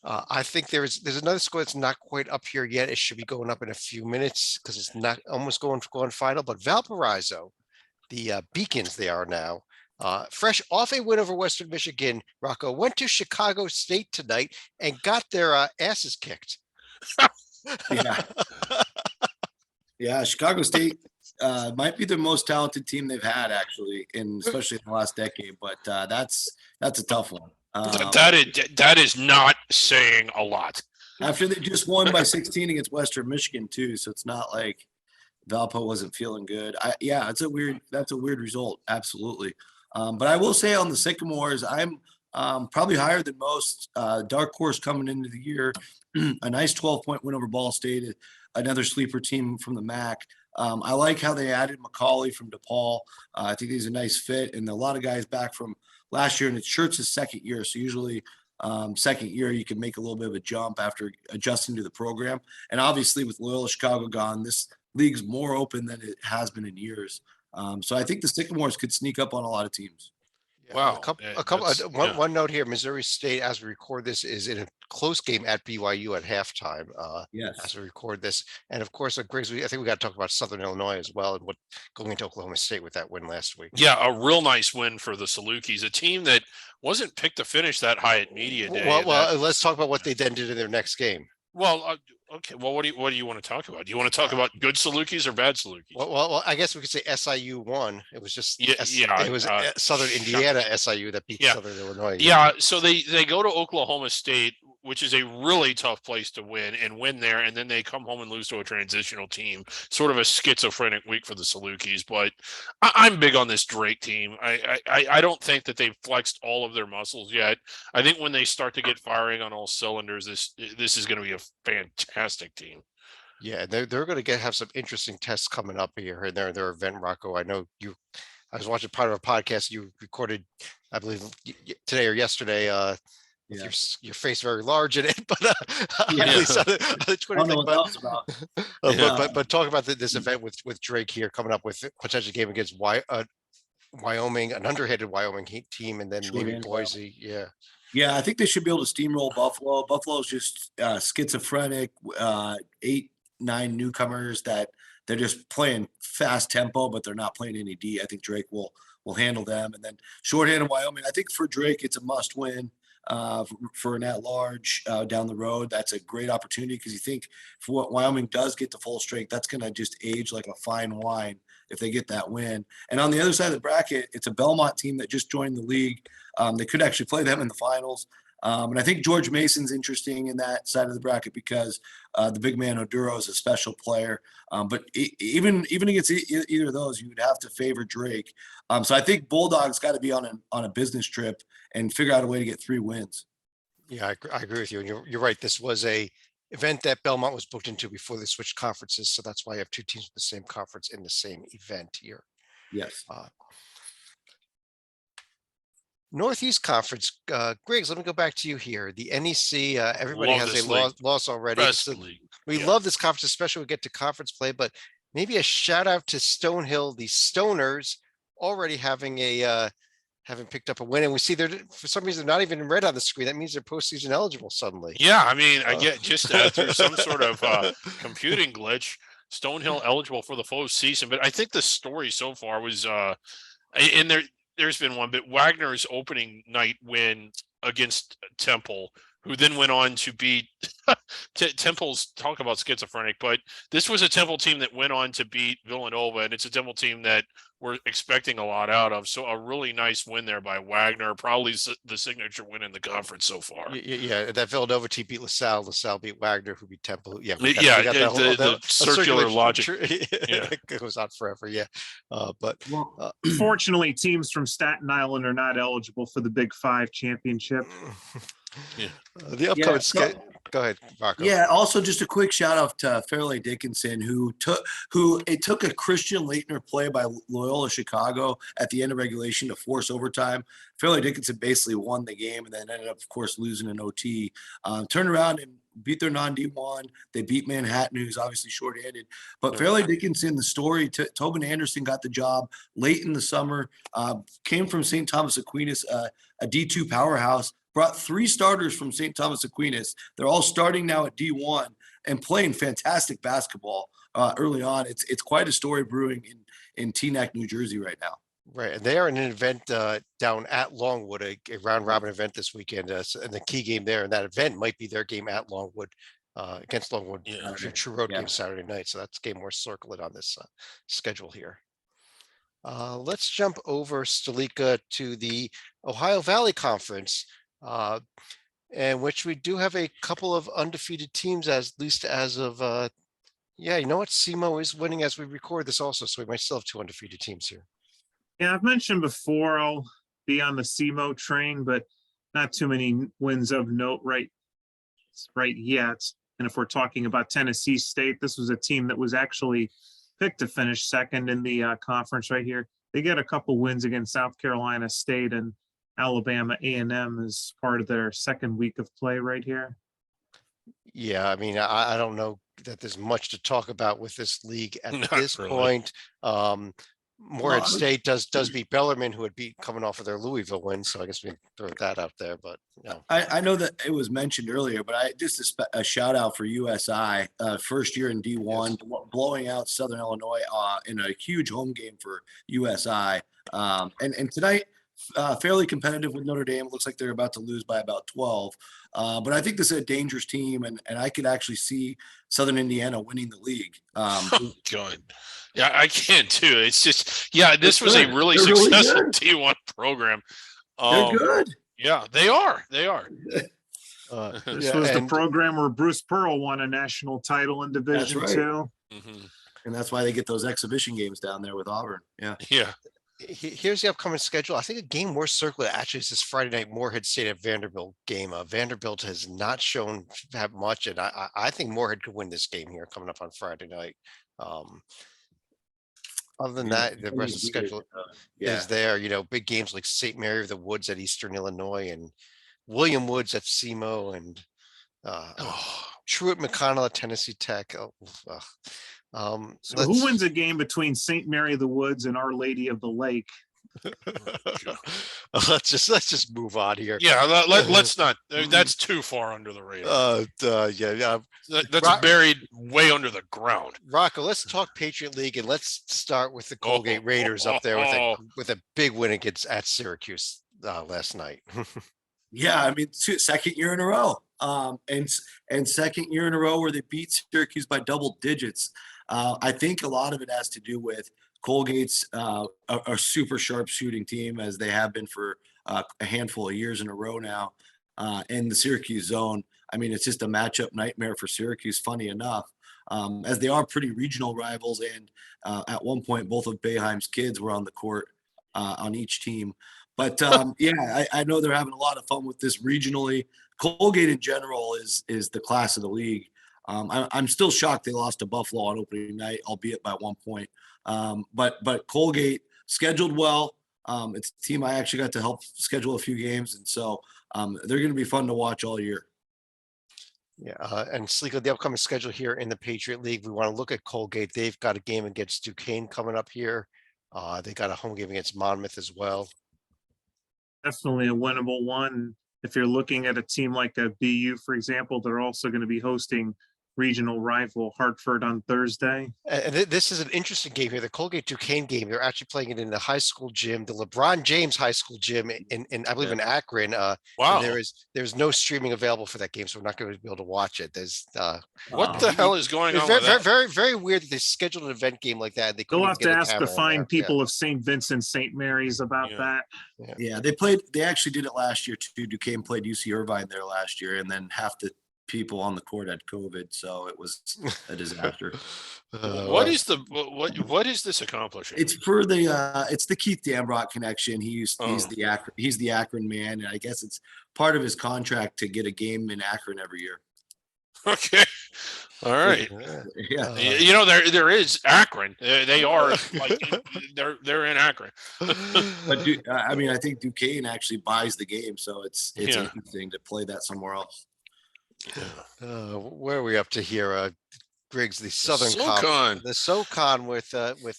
I think there's another score that's not quite up here yet. It should be going up in a few minutes because it's not almost going final. But Valparaiso, the Beacons they are now, fresh off a win over Western Michigan, Rocco went to Chicago State tonight and got their asses kicked. Yeah, Chicago State might be the most talented team they've had actually, especially in the last decade. But that's a tough one. That is not saying a lot. After they just won by 16 against Western Michigan too, so it's not like Valpo wasn't feeling good. That's a weird result, absolutely. But I will say on the Sycamores, I'm probably higher than most. Dark horse coming into the year, a nice 12-point win over Ball State, another sleeper team from the MAC. I like how they added McCauley from DePaul. I think he's a nice fit, and a lot of guys back from last year, and it's Schertz's second year. So usually second year, you can make a little bit of a jump after adjusting to the program. And obviously with Loyola Chicago gone, this league's more open than it has been in years. So I think the Sycamores could sneak up on a lot of teams. Wow. One note here, Missouri State, as we record this, is in a close game at BYU at halftime. Yes. As we record this. And of course, Griggs, I think we got to talk about Southern Illinois as well, and what going into Oklahoma State with that win last week. Yeah, a real nice win for the Salukis, a team that wasn't picked to finish that high at media day. Well, let's talk about what they then did in their next game. Well, okay. Well, what do you want to talk about? Do you want to talk about good Salukis or bad Salukis? Well, I guess we could say SIU won. It was just it was Southern Indiana SIU that beat Southern Illinois. Yeah, so they go to Oklahoma State, which is a really tough place to win there, and then they come home and lose to a transitional team. Sort of a schizophrenic week for the Salukis, but I'm big on this Drake team. I don't think that they've flexed all of their muscles yet. I think when they start to get firing on all cylinders, this is going to be a fantastic team. Yeah, they're going to have some interesting tests coming up here in their event, Rocco. I know I was watching part of a podcast you recorded, I believe today or yesterday. Your face very large in it, but at least on the Twitter thing. But talk about this event with Drake here coming up with potential game against Wyoming, an underhanded Wyoming team, and then maybe Boise. Yeah, I think they should be able to steamroll Buffalo. Buffalo's just schizophrenic, 8-9 newcomers that they're just playing fast tempo, but they're not playing any D. I think Drake will handle them. And then shorthanded Wyoming, I think for Drake, it's a must win. For an at-large down the road, that's a great opportunity because you think for what Wyoming does get to full strength, that's going to just age like a fine wine if they get that win. And on the other side of the bracket, it's a Belmont team that just joined the league. They could actually play them in the finals. And I think George Mason's interesting in that side of the bracket because the big man Oduro is a special player. But even against either of those, you would have to favor Drake. So I think Bulldogs got to be on a business trip and figure out a way to get 3 wins. Yeah, I agree with you. And you're right. This was a event that Belmont was booked into before they switched conferences. So that's why you have 2 teams with the same conference in the same event here. Yes. Northeast Conference, Griggs, let me go back to you here. The NEC, everybody Love has this a loss already. We love this conference, especially when we get to conference play, but maybe a shout out to Stonehill, the Stoners already having picked up a win. And we see they're, for some reason, not even in red on the screen. That means they're postseason eligible suddenly. Yeah, I mean, I get just through some sort of computing glitch, Stonehill eligible for the full season. But I think the story so far was, and there's been one, but Wagner's opening night win against Temple, who then went on to beat Temple's, talk about schizophrenic, but this was a Temple team that went on to beat Villanova, and it's a Temple team that we're expecting a lot out of. So a really nice win there by Wagner, probably the signature win in the conference so far. Yeah, that Villanova team beat LaSalle. LaSalle beat Wagner, who beat Temple. Yeah, the circular logic. It goes on forever. Yeah, fortunately, teams from Staten Island are not eligible for the Big 5 championship. The upcoming schedule. Go ahead, Marco. Yeah. Also, just a quick shout out to Fairleigh Dickinson, who took a Christian Leitner play by Loyola Chicago at the end of regulation to force overtime. Fairleigh Dickinson basically won the game and then ended up, of course, losing an OT. Turned around and beat their non-D1. They beat Manhattan, who's obviously shorthanded. But Fairleigh Dickinson, the story, Tobin Anderson got the job late in the summer. Came from St. Thomas Aquinas, a D2 powerhouse. Brought 3 starters from St. Thomas Aquinas. They're all starting now at D1 and playing fantastic basketball early on. It's quite a story brewing in Teaneck, New Jersey right now. Right, and they are in an event down at Longwood, a round robin event this weekend, and the key game there in that event might be their game at Longwood against Longwood, true road game Saturday night. So that's a game we're circling on this schedule here. Let's jump over, Stalika, to the Ohio Valley Conference. In which we do have a couple of undefeated teams, at least as of you know what, SEMO is winning as we record this also, so we might still have 2 undefeated teams here. Yeah, I've mentioned before I'll be on the SEMO train, but not too many wins of note right yet. And if we're talking about Tennessee State, this was a team that was actually picked to finish second in the conference right here. They get a couple wins against South Carolina State and Alabama A&M as part of their second week of play right here. Yeah, I mean, I don't know that there's much to talk about with this league at this point. Morehead State does beat Bellarmine, who had beat coming off of their Louisville win. So I guess we can throw that out there. But I know that it was mentioned earlier, but I just a shout out for USI, first year in D1, blowing out Southern Illinois in a huge home game for USI. And tonight, fairly competitive with Notre Dame. It looks like they're about to lose by about 12. But I think this is a dangerous team, and I could actually see Southern Indiana winning the league. Good. Yeah, I can too. It's just, this was a really successful D1 program. They're good. Yeah, they are. They are. This was the program where Bruce Pearl won a national title in Division II. Mm-hmm. And that's why they get those exhibition games down there with Auburn. Yeah. Yeah. Here's the upcoming schedule. I think a game more circulated actually is this Friday night Morehead State at Vanderbilt game. Vanderbilt has not shown that much, and I think Morehead could win this game here coming up on Friday night. Other than that, the rest of the schedule is there. Big games like St. Mary of the Woods at Eastern Illinois and William Woods at SEMO and Truett McConnell at Tennessee Tech. So who wins a game between St. Mary of the Woods and Our Lady of the Lake? Let's just move on here. Yeah, let's not. That's too far under the radar. That's buried way under the ground. Rocco, let's talk Patriot League and let's start with the Colgate Raiders up there with a big win at Syracuse last night. Yeah, I mean, second year in a row, and second year in a row where they beat Syracuse by double digits. I think a lot of it has to do with Colgate's a super sharp shooting team, as they have been for a handful of years in a row now. In the Syracuse zone, I mean, it's just a matchup nightmare for Syracuse, funny enough, as they are pretty regional rivals. And at one point, both of Boeheim's kids were on the court on each team. But I know they're having a lot of fun with this regionally. Colgate in general is the class of the league. I'm still shocked they lost to Buffalo on opening night, albeit by 1 point. But Colgate scheduled well. It's a team I actually got to help schedule a few games, and so they're going to be fun to watch all year. Yeah, and Sleeka, the upcoming schedule here in the Patriot League, we want to look at Colgate. They've got a game against Duquesne coming up here. They got a home game against Monmouth as well. Definitely a winnable one. If you're looking at a team like a BU, for example, they're also going to be hosting regional rival Hartford on Thursday. And this is an interesting game here. The Colgate Duquesne game, they're actually playing it in the high school gym, the LeBron James High School gym in I believe in Akron. Wow. There's no streaming available for that game, so we're not going to be able to watch it. There's what the hell is going on? Very, very weird that they scheduled an event game like that. They'll have to ask the fine people of St. Vincent, St. Mary's about that. Yeah, they actually did it last year too. Duquesne played UC Irvine there last year, and then half the people on the court had COVID, so it was a disaster. What is this accomplishing? It's for it's the Keith Dambrot connection. He's the Akron man, and I guess it's part of his contract to get a game in Akron every year. Okay. All right. Yeah. There is Akron. They are like they're in Akron. But I think Duquesne actually buys the game, so it's interesting to play that somewhere else. Where are we up to here? Griggs, the Southern Conference, the SoCon with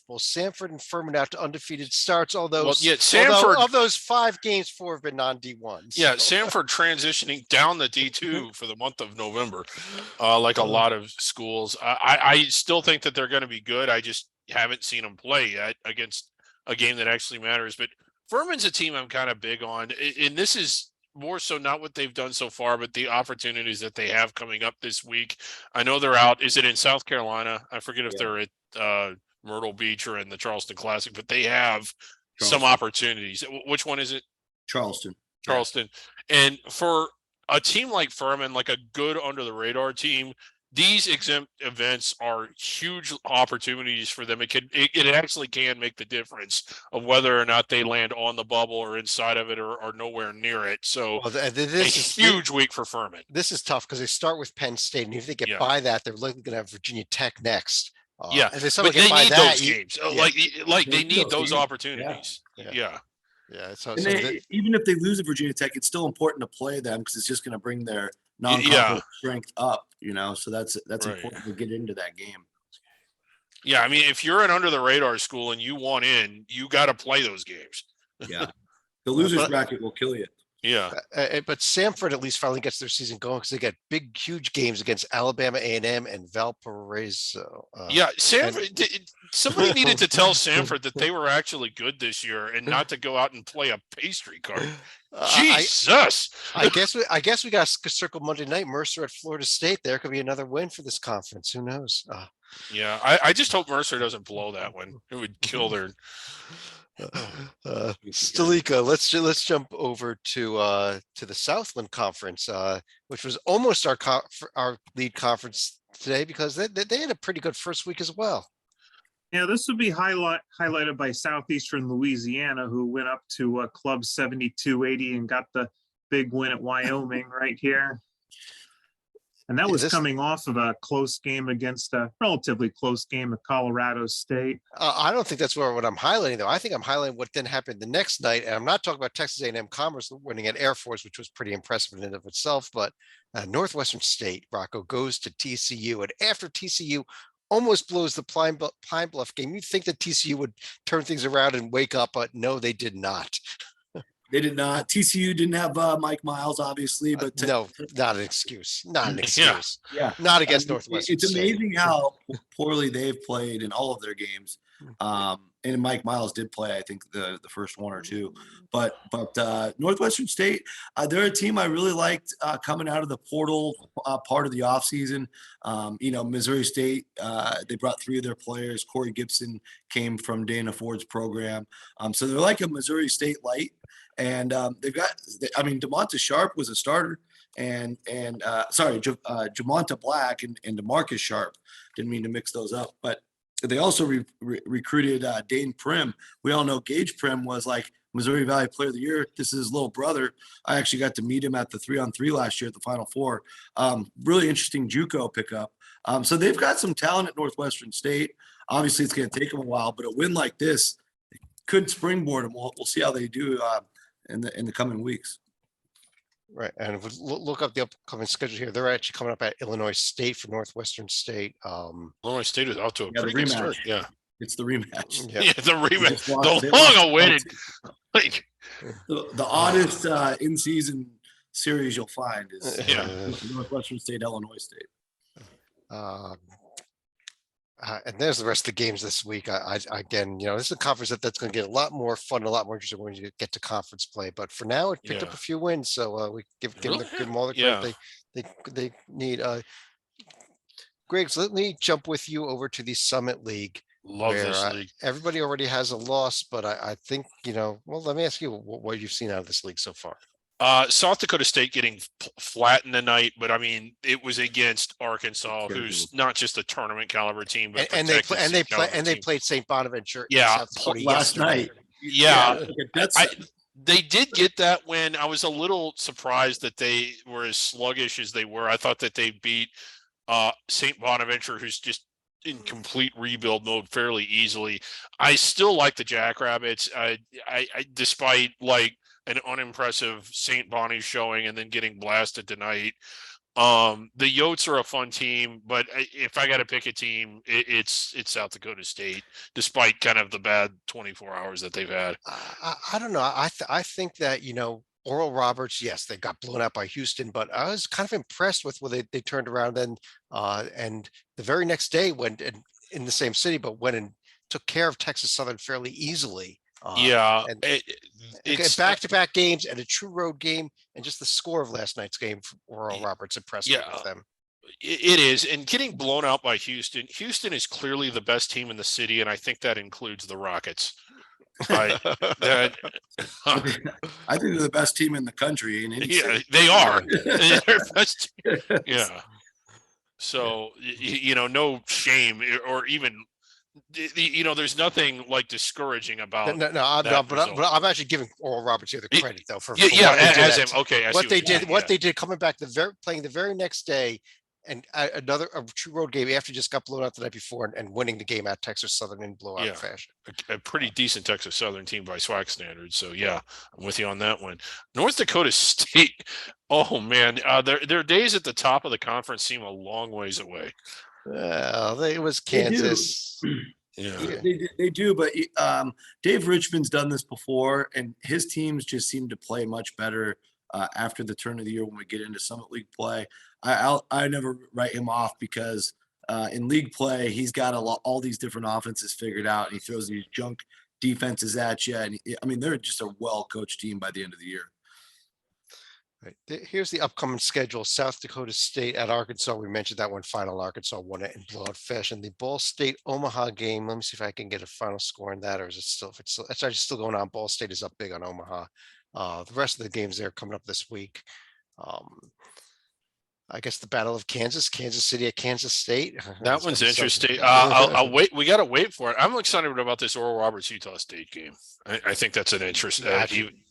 both Sanford and Furman out to undefeated starts. Sanford, of those 5 games, 4 have been non-D1s. Yeah, Sanford transitioning down the D2 for the month of November, like a lot of schools. I still think that they're going to be good. I just haven't seen them play yet against a game that actually matters. But Furman's a team I'm kind of big on, and this is more so not what they've done so far, but the opportunities that they have coming up this week. I know they're out. Is it in South Carolina? I forget if they're at Myrtle Beach or in the Charleston Classic, but they have some opportunities. Which one is it? Charleston. And for a team like Furman, like a good under the radar team, these exempt events are huge opportunities for them. It actually can make the difference of whether or not they land on the bubble or inside of it or nowhere near it. So this is a huge week for Furman. This is tough because they start with Penn State, and if they get by that, they're likely going to have Virginia Tech next. And but they need those games. Like they need those opportunities. Yeah. So even if they lose to Virginia Tech, it's still important to play them because it's just going to bring their non-conference strength up. So that's important to get into that game. Yeah, I mean, if you're an under the radar school and you want in, you got to play those games. Yeah, the losers bracket will kill you. Yeah, but Samford at least finally gets their season going because they got big, huge games against Alabama A&M and Valparaiso. Yeah, Samford. Somebody needed to tell Samford that they were actually good this year and not to go out and play a pastry cart. Jesus. I guess we got to circle Monday night. Mercer at Florida State. There could be another win for this conference. Who knows? Yeah, I just hope Mercer doesn't blow that one. It would kill their. Stalika, let's jump over to the Southland Conference, which was almost our lead conference today because they had a pretty good first week as well. Yeah, this would be highlighted by Southeastern Louisiana, who went up to Club 7280 and got the big win at Wyoming right here. And that was coming off of a close game against a relatively close game at Colorado State. I don't think that's what I'm highlighting, though. I think I'm highlighting what then happened the next night. And I'm not talking about Texas A&M Commerce winning at Air Force, which was pretty impressive in and of itself. But Northwestern State, Rocco, goes to TCU. And after TCU almost blows the Pine Bluff game, you'd think that TCU would turn things around and wake up. But no, they did not. They did not. TCU didn't have Mike Miles, obviously, but no, not an excuse. Not an excuse. Yeah, not against Northwestern. It's amazing how poorly they've played in all of their games. And Mike Miles did play, I think, the first one or two. But Northwestern State, they're a team I really liked coming out of the portal part of the offseason. Missouri State, they brought 3 of their players. Corey Gibson came from Dana Ford's program. So they're like a Missouri State light. And they've got, DeMonta Sharp was a starter, and Jamonta Black and DeMarcus Sharp. Didn't mean to mix those up, but they also recruited Dane Prim. We all know Gage Prim was like Missouri Valley Player of the Year. This is his little brother. I actually got to meet him at the 3-on-3 last year at the Final Four. Really interesting JUCO pickup. So they've got some talent at Northwestern State. Obviously, it's going to take them a while, but a win like this could springboard them. We'll see how they do in the coming weeks. Right, and if we look up the upcoming schedule here, they're actually coming up at Illinois State for Northwestern State. Illinois State is out to a pretty good start. Yeah, it's the rematch. Yeah, the rematch. The long-awaited. The oddest in-season series you'll find is Northwestern State, Illinois State. And there's the rest of the games this week. Again, this is a conference that's going to get a lot more fun, a lot more interesting when you get to conference play. But for now, it picked up a few wins, so we give them all the credit they need. Greg, so let me jump with you over to the Summit League. Love this league. Everybody already has a loss, but I think well, let me ask you what you've seen out of this league so far. South Dakota State getting flat in the night, but I mean it was against Arkansas, who's not just a tournament caliber team, but they played St. Bonaventure. Last night. Yeah, they did get that win. I was a little surprised that they were as sluggish as they were. I thought that they beat St. Bonaventure, who's just in complete rebuild mode, fairly easily. I still like the Jackrabbits. I despite like an unimpressive St. Bonnie showing and then getting blasted tonight. The Yotes are a fun team, but if I got to pick a team, it's South Dakota State, despite kind of the bad 24 hours that they've had. I don't know. I think that, Oral Roberts, yes, they got blown out by Houston, but I was kind of impressed with what they turned around and the very next day went in the same city, but went and took care of Texas Southern fairly easily. It's back-to-back games and a true road game, and just the score of last night's game for Oral Roberts impressed with them. It is, and getting blown out by Houston. Houston is clearly the best team in the city, and I think that includes the Rockets. I think they're the best team in the country. They are. They're best. Yeah. So no shame or even. There's nothing like discouraging about. But I'm actually giving Oral Roberts here the credit though for what they did coming back playing the very next day and a true road game after just got blown out the night before and winning the game at Texas Southern in blowout fashion. A pretty decent Texas Southern team by SWAC standards. So I'm with you on that one. North Dakota State. Oh man, their days at the top of the conference seem a long ways away. It was Kansas. Yeah. They do, but Dave Richmond's done this before, and his teams just seem to play much better after the turn of the year when we get into Summit League play. I never write him off because in league play he's got all these different offenses figured out, and he throws these junk defenses at you. And I mean, they're just a well-coached team by the end of the year. Right. Here's the upcoming schedule. South Dakota State at Arkansas. We mentioned that one final. Arkansas won it in blowout fashion. The Ball State Omaha game. Let me see if I can get a final score in that, or is it still? If it's actually still going on. Ball State is up big on Omaha. The rest of the games there coming up this week. I guess the Battle of Kansas City at Kansas State. That one's interesting. I'll wait. We got to wait for it. I'm excited about this Oral Roberts Utah State game. I think that's an interest.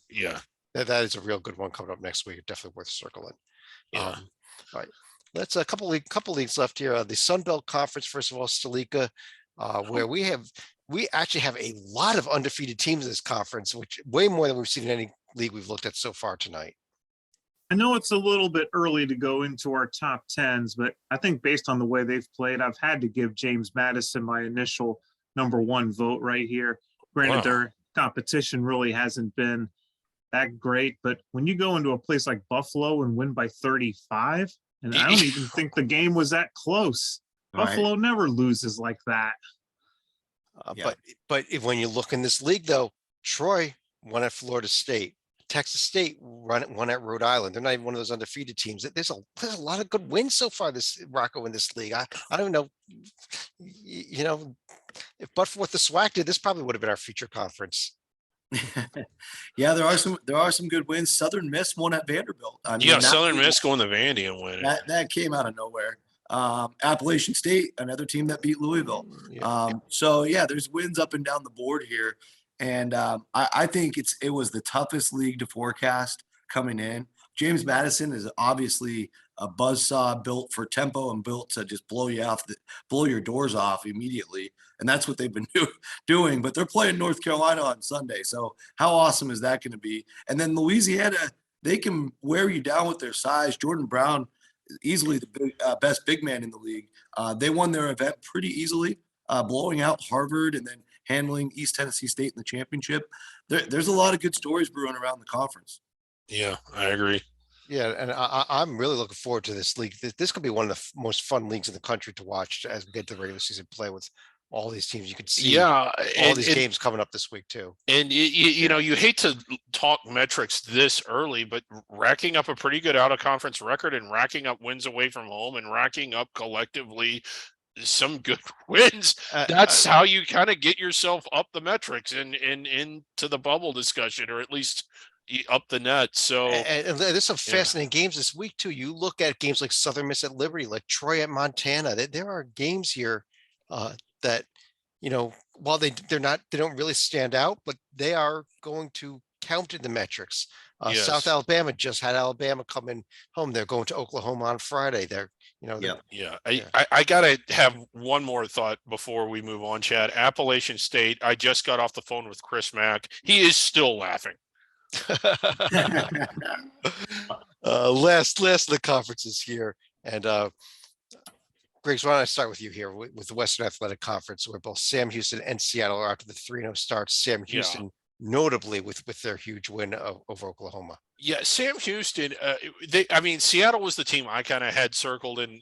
Yeah. That is a real good one coming up next week. Definitely worth circling. Yeah. All right. Let's a couple leagues left here. The Sun Belt Conference, first of all, Stalika, where we actually have a lot of undefeated teams in this conference, which way more than we've seen in any league we've looked at so far tonight. I know it's a little bit early to go into our top 10s, but I think based on the way they've played, I've had to give James Madison my initial number one vote right here. Granted, their competition really hasn't been that great, but when you go into a place like Buffalo and win by 35, and I don't even think the game was that close. Right. Buffalo never loses like that. But when you look in this league, though, Troy won at Florida State. Texas State won at Rhode Island. They're not even one of those undefeated teams. There's a lot of good wins so far Rocco in this league. I don't know, but for what the SWAC did, this probably would have been our feature conference. Yeah, there are some good wins. Southern Miss won at Vanderbilt. Southern Miss going to Vandy and winning. That came out of nowhere. Appalachian State, another team that beat Louisville. So there's wins up and down the board here, and I think it was the toughest league to forecast coming in. James Madison is obviously a buzzsaw built for tempo and built to just blow your doors off immediately. And that's what they've been doing. But they're playing North Carolina on Sunday. So how awesome is that going to be? And then Louisiana, they can wear you down with their size. Jordan Brown is easily the best big man in the league. They won their event pretty easily, blowing out Harvard and then handling East Tennessee State in the championship. There's a lot of good stories brewing around the conference. Yeah, I agree. Yeah, and I'm really looking forward to this league. This could be one of the most fun leagues in the country to watch as we get to the regular season play with all these teams. You can see all these games coming up this week too. And you hate to talk metrics this early, but racking up a pretty good out of conference record and racking up wins away from home and racking up collectively some good wins. That's how you kind of get yourself up the metrics and into the bubble discussion, or at least up the net. So and there's some fascinating games this week too. You look at games like Southern Miss at Liberty, like Troy at Montana. There are games here that while they don't really stand out, but they are going to count in the metrics. Yes. South Alabama just had Alabama coming home. They're going to Oklahoma on Friday. I gotta have one more thought before we move on, Chad. Appalachian State. I just got off the phone with Chris Mack. He is still laughing. Last of the conferences here, and Griggs, why don't I start with you here with the Western Athletic Conference, where both Sam Houston and Seattle are after the 3-0 starts. Sam Houston notably with their huge win over Oklahoma. Yeah, Sam Houston. Seattle was the team I kind of had circled in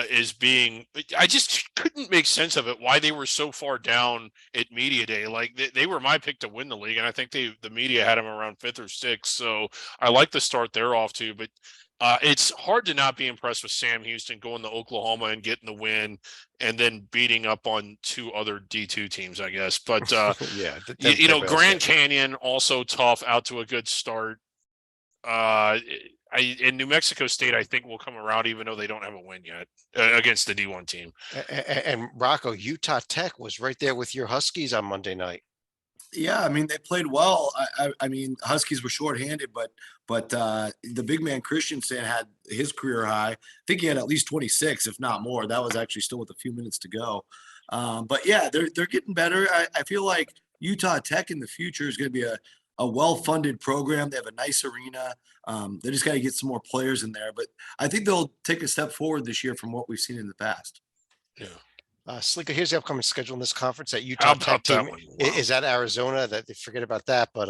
as being. I just couldn't make sense of it. Why they were so far down at media day? Like they were my pick to win the league, and I think the media had them around 5th or 6th. So I like the start they're off to, but. It's hard to not be impressed with Sam Houston going to Oklahoma and getting the win and then beating up on 2 other D2 teams, I guess. But, Grand Canyon also tough, out to a good start. In New Mexico State, I think will come around, even though they don't have a win yet against the D1 team. And Rocco, Utah Tech was right there with your Huskies on Monday night. Yeah, they played well. Huskies were shorthanded, but the big man Christensen had his career high. I think he had at least 26, if not more. That was actually still with a few minutes to go. But yeah, they're getting better. I feel like Utah Tech in the future is going to be a well-funded program. They have a nice arena. They just got to get some more players in there. But I think they'll take a step forward this year from what we've seen in the past. Slinko, here's the upcoming schedule in this conference. That How Utah about Tech that team one? Wow. is at Arizona. That they forget about that, but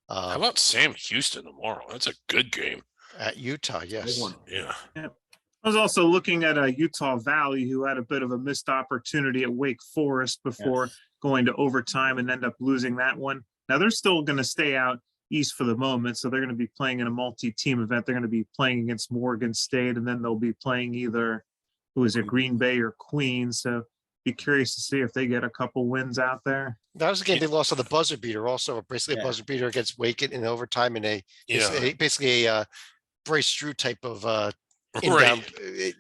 how about Sam Houston tomorrow? That's a good game. At Utah, yes. Yeah. I was also looking at Utah Valley, who had a bit of a missed opportunity at Wake Forest before going to overtime and end up losing that one. Now they're still going to stay out east for the moment, so they're going to be playing in a multi-team event. They're going to be playing against Morgan State, and then they'll be playing either Green Bay or Queens. So be curious to see if they get a couple wins out there. That was a game they lost on the buzzer beater, also basically a buzzer beater against Wake in overtime in basically a Bryce Drew type of inbound,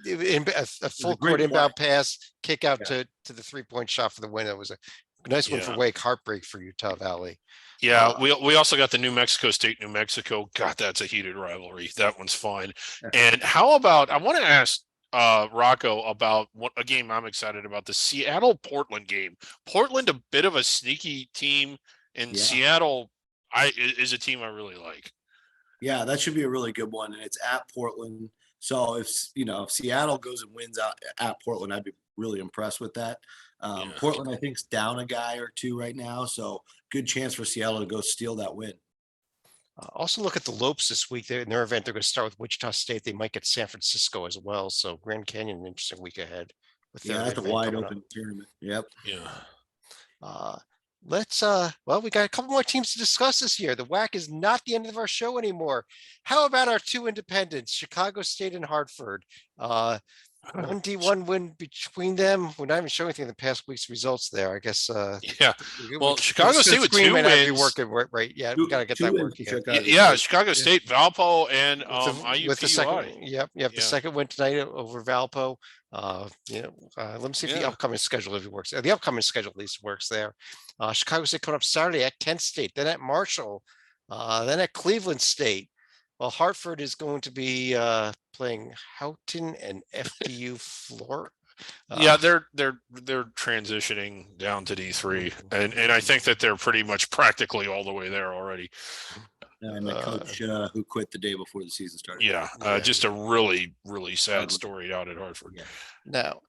a full court inbound pass, kick out to the 3-point shot for the win. That was a nice one for Wake. Heartbreak for Utah Valley. Yeah, we also got the New Mexico State, New Mexico. God, that's a heated rivalry. That one's fine. And how about, I want to ask Rocco about a game I'm excited about, the Seattle-Portland game. Portland, a bit of a sneaky team, and Seattle is a team I really like. Yeah, that should be a really good one, and it's at Portland. So if Seattle goes and wins out at Portland, I'd be really impressed with that. Portland, I think, is down a guy or two right now, so good chance for Seattle to go steal that win. Also look at the Lopes this week. In their event, they're going to start with Wichita State. They might get San Francisco as well. So Grand Canyon, an interesting week ahead. With that's a wide open tournament. Yep. Yeah. We got a couple more teams to discuss this year. The WAC is not the end of our show anymore. How about our two independents, Chicago State and Hartford? 1D1 win between them. We're not even showing anything in the past week's results there, I guess. Well, Chicago State with 2 wins. Working right. Yeah, we got to get that working. Chicago State, Valpo, and IUPUI. With the second, the second win tonight over Valpo. Let me see if the upcoming schedule works. The upcoming schedule at least works there. Chicago State coming up Saturday at Kent State, then at Marshall, then at Cleveland State. Well, Hartford is going to be playing Houghton and FDU Florida. They're transitioning down to D3, and I think that they're pretty much practically all the way there already. And the coach who quit the day before the season started. Just a really, really sad story out at Hartford. Now,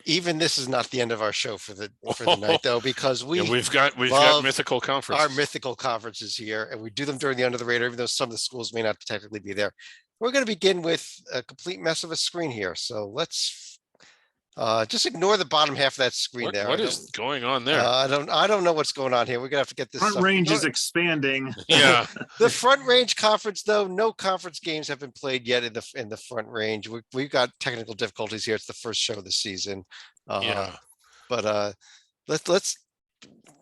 even this is not the end of our show for the night, though, because we've got mythical conferences. Our mythical conferences here, and we do them during the under the radar, even though some of the schools may not technically be there. We're going to begin with a complete mess of a screen here, so let's just ignore the bottom half of that screen. What is going on there? I don't know what's going on here. We're gonna have to get this. Front range is expanding. Yeah. The Front Range Conference, though, no conference games have been played yet in the Front Range. We've got technical difficulties here. It's the first show of the season. But let's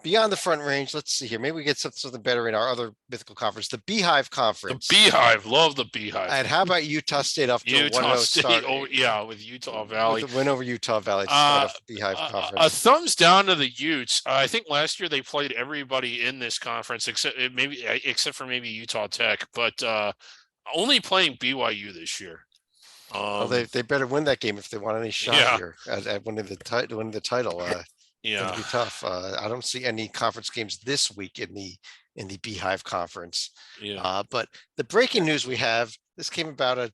beyond the Front Range. Let's see here. Maybe we get something better in our other mythical conference, the Beehive Conference. The Beehive, love the Beehive. And how about Utah State up to Utah 1-0 State? start? With Utah Valley. With the win over Utah Valley to start off the Beehive Conference. A thumbs down to the Utes. I think last year they played everybody in this conference except for maybe Utah Tech, but only playing BYU this year. They better win that game if they want any shot here at winning the title. It'll be tough. I don't see any conference games this week in the Beehive Conference. But the breaking news we have, this came about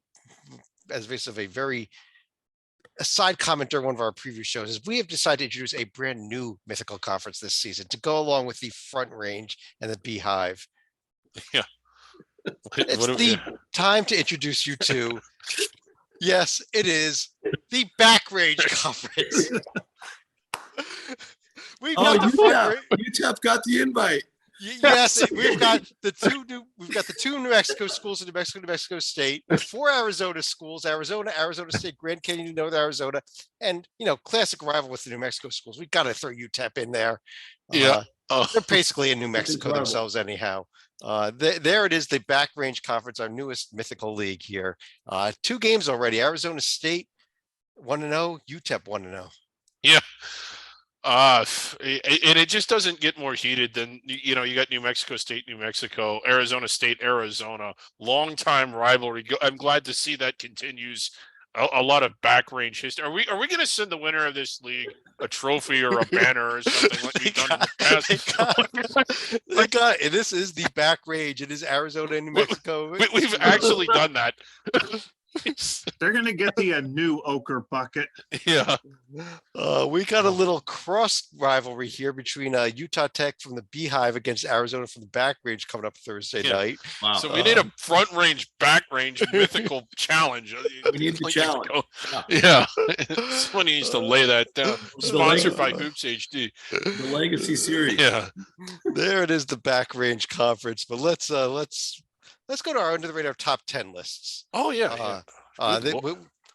as a side comment during one of our previous shows, is we have decided to introduce a brand new mythical conference this season to go along with the Front Range and the Beehive. It's the time to introduce you to, yes, it is the Back Range Conference. UTEP got the invite. Yes, we've got the two New Mexico schools in New Mexico State, 4 Arizona schools, Arizona State, Grand Canyon, North Arizona, and classic rival with the New Mexico schools. We've got to throw UTEP in there. They're basically in New Mexico themselves anyhow. There it is, the Back Range Conference, our newest mythical league here. 2 games already. Arizona State 1-0, UTEP 1-0. Yeah. And it just doesn't get more heated than, you got New Mexico State, New Mexico, Arizona State, Arizona, longtime rivalry. I'm glad to see that continues. A lot of back range history. Are we going to send the winner of this league a trophy or a banner or something like we've done in the past? This is the Back Range. It is Arizona and New Mexico. We've actually done that. They're going to get the new ochre bucket. Yeah. We got a little cross rivalry here between Utah Tech from the Beehive against Arizona from the Back Range coming up Thursday night. Wow. So we need a front range, back range mythical challenge. We need the challenge. Yeah. Someone needs to lay that down. Sponsored by Hoops HD. The Legacy Series. Yeah. There it is, the Back Range Conference. But let's go to our under the radar top 10 lists. Oh yeah.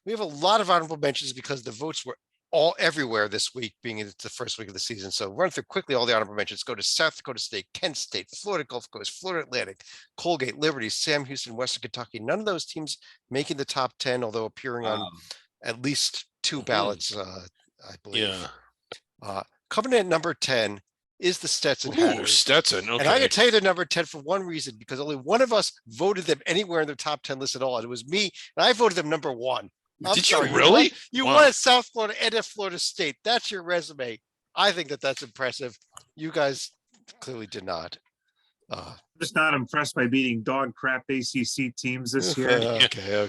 We have a lot of honorable mentions because the votes were all everywhere this week, being it's the first week of the season. So run through quickly all the honorable mentions. Go to South Dakota State, Kent State, Florida Gulf Coast, Florida Atlantic, Colgate, Liberty, Sam Houston, Western Kentucky. None of those teams making the top 10, although appearing on at least 2 ballots, I believe. Yeah. Coming in at number 10 is the Stetson Hatters. Stetson. Okay. And I can tell you they're number 10 for one reason, because only one of us voted them anywhere in the top 10 list at all. And it was me, and I voted them number 1. Did you really? You won at South Florida and at Florida State. That's your resume. I think that's impressive. You guys clearly did not. I'm just not impressed by beating dog crap ACC teams this year. Okay.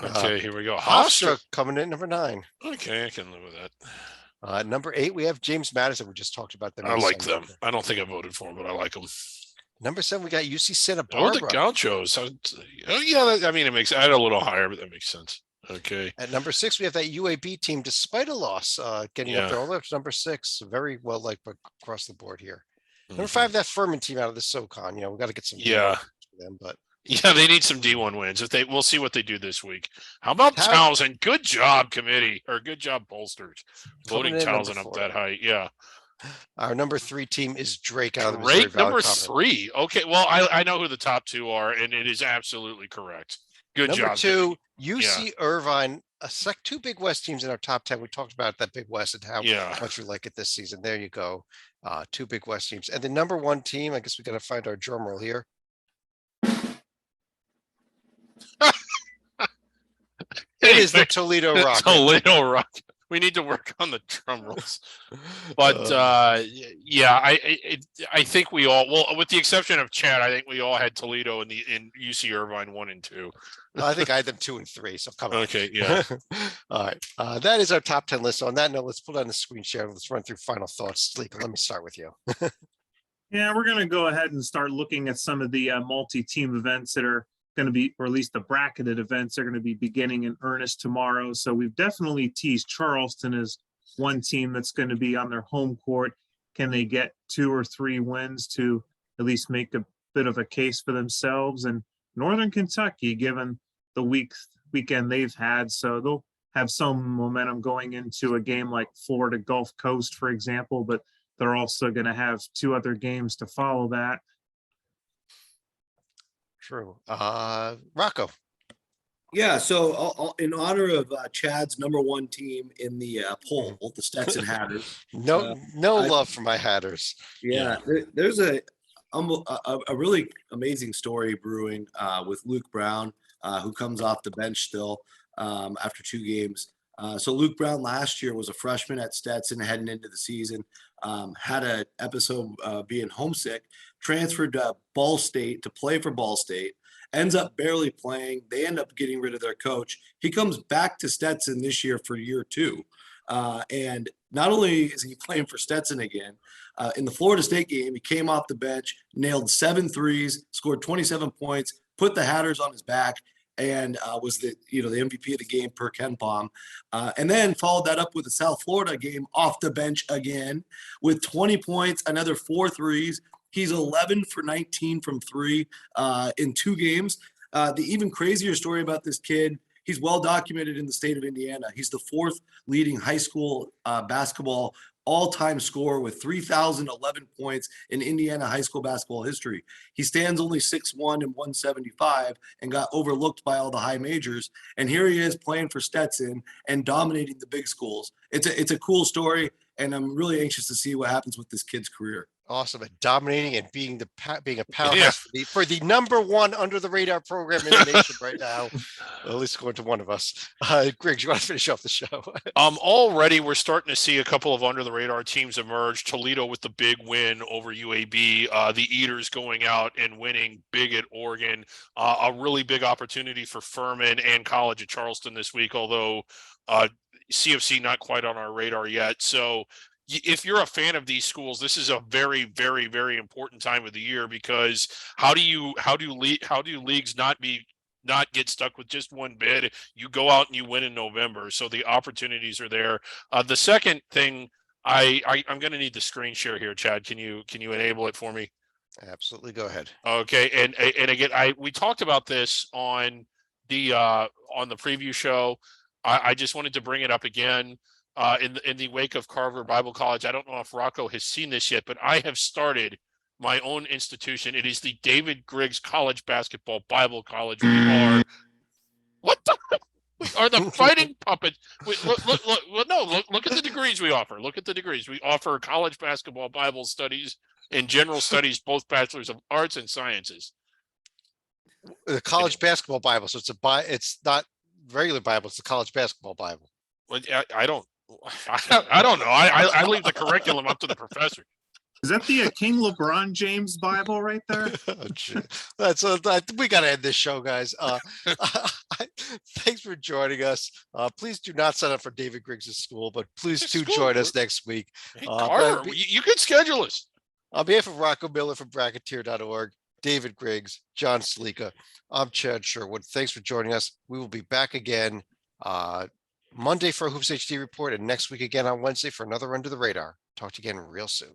Okay, here we go. Hofstra coming in number 9. Okay, I can live with that. Number 8, we have James Madison. We just talked about them. I like them. I don't think I voted for them, but I like them. Number 7, we got UC Santa Barbara. Oh, the Gauchos. It makes. I had a little higher, but that makes sense. Okay. At number 6, we have that UAB team, despite a loss, getting up there all the way up to number 6. Very well liked across the board here. Number 5, that Furman team out of the SoCon. We got to get some. Yeah. For them, but they need some D1 wins. We'll see what they do this week. How about Towson? Good job, committee, or good job, pollsters, voting Towson up that high. Yeah. Our number 3 team is Drake out of the Drake, number 3. Okay, well, I know who the top 2 are, and it is absolutely correct. Good job. Number 2, UC Irvine. 2 Big West teams in our top 10. We talked about that Big West and how much we like it this season. There you go. 2 Big West teams. And the number 1 team, I guess we got to find our drum roll here. It is the Toledo Rocket. Toledo Rocket. We need to work on the drum rolls, but I think we all, well, with the exception of Chad, I think we all had Toledo in UC Irvine 1 and 2. I think I had them 2 and 3. So come on. Okay, yeah. All right, that is our top 10 list. On that note, let's put on the screen share. Let's run through final thoughts. Sleeper, let me start with you. Yeah, we're going to go ahead and start looking at some of the multi-team events that are going to be, or at least the bracketed events are going to be beginning in earnest tomorrow. So we've definitely teased Charleston as one team that's going to be on their home court. Can they get 2 or 3 wins to at least make a bit of a case for themselves? And Northern Kentucky, given the weekend they've had, so they'll have some momentum going into a game like Florida Gulf Coast, for example, but they're also going to have 2 other games to follow that. True. Rocco. Yeah, so in honor of Chad's number 1 team in the poll, the Stetson Hatters. No love for my Hatters. Yeah, there's a really amazing story brewing with Luke Brown, who comes off the bench still after 2 games. So Luke Brown last year was a freshman at Stetson heading into the season, had an episode being homesick, transferred to Ball State to play for Ball State, ends up barely playing. They end up getting rid of their coach. He comes back to Stetson this year for year 2. And not only is he playing for Stetson again, in the Florida State game, he came off the bench, nailed 7 threes, scored 27 points, put the Hatters on his back, and was the MVP of the game per KenPom, and then followed that up with the South Florida game off the bench again with 20 points, another 4 threes. He's 11 for 19 from 3 in 2 games. The even crazier story about this kid, he's well documented in the state of Indiana. He's the 4th leading high school basketball all-time scorer with 3,011 points in Indiana high school basketball history. He stands only 6'1" and 175 and got overlooked by all the high majors. And here he is playing for Stetson and dominating the big schools. It's a cool story. and I'm really anxious to see what happens with this kid's career. Awesome, and dominating and being a powerhouse for the number one under the radar program in the nation right now. Well, at least according to one of us. Griggs, you want to finish off the show? Already we're starting to see a couple of under the radar teams emerge. Toledo with the big win over UAB. The Eaters going out and winning big at Oregon. A really big opportunity for Furman and College of Charleston this week, although CFC not quite on our radar yet. So if you're a fan of these schools, this is a very, very, very important time of the year, because how do leagues not get stuck with just one bid? You go out and you win in November, so the opportunities are there. The second thing, I'm going to need the screen share here, Chad. Can you enable it for me? Absolutely, go ahead. Okay, and again, we talked about this on the preview show. I just wanted to bring it up again. In the wake of Carver Bible College. I don't know if Rocco has seen this yet, but I have started my own institution. It is the David Griggs College Basketball Bible College. We are the Fighting Puppets. Look at the degrees we offer. Look at the degrees. We offer college basketball Bible studies and general studies, both bachelors of arts and sciences. The college basketball Bible. So it's not regular Bible. It's the college basketball Bible. Well, I don't know. I leave the curriculum up to the professor. Is that the King LeBron James Bible right there? We got to end this show, guys. Thanks for joining us. Please do not sign up for David Griggs' school, but please do join us next week. Hey, Carter, you can schedule us. On behalf of Rocco Miller from Bracketeer.org, David Griggs, John Salika, I'm Chad Sherwood. Thanks for joining us. We will be back again Monday for a Hoops HD report, and next week again on Wednesday for another Under the Radar. Talk to you again real soon.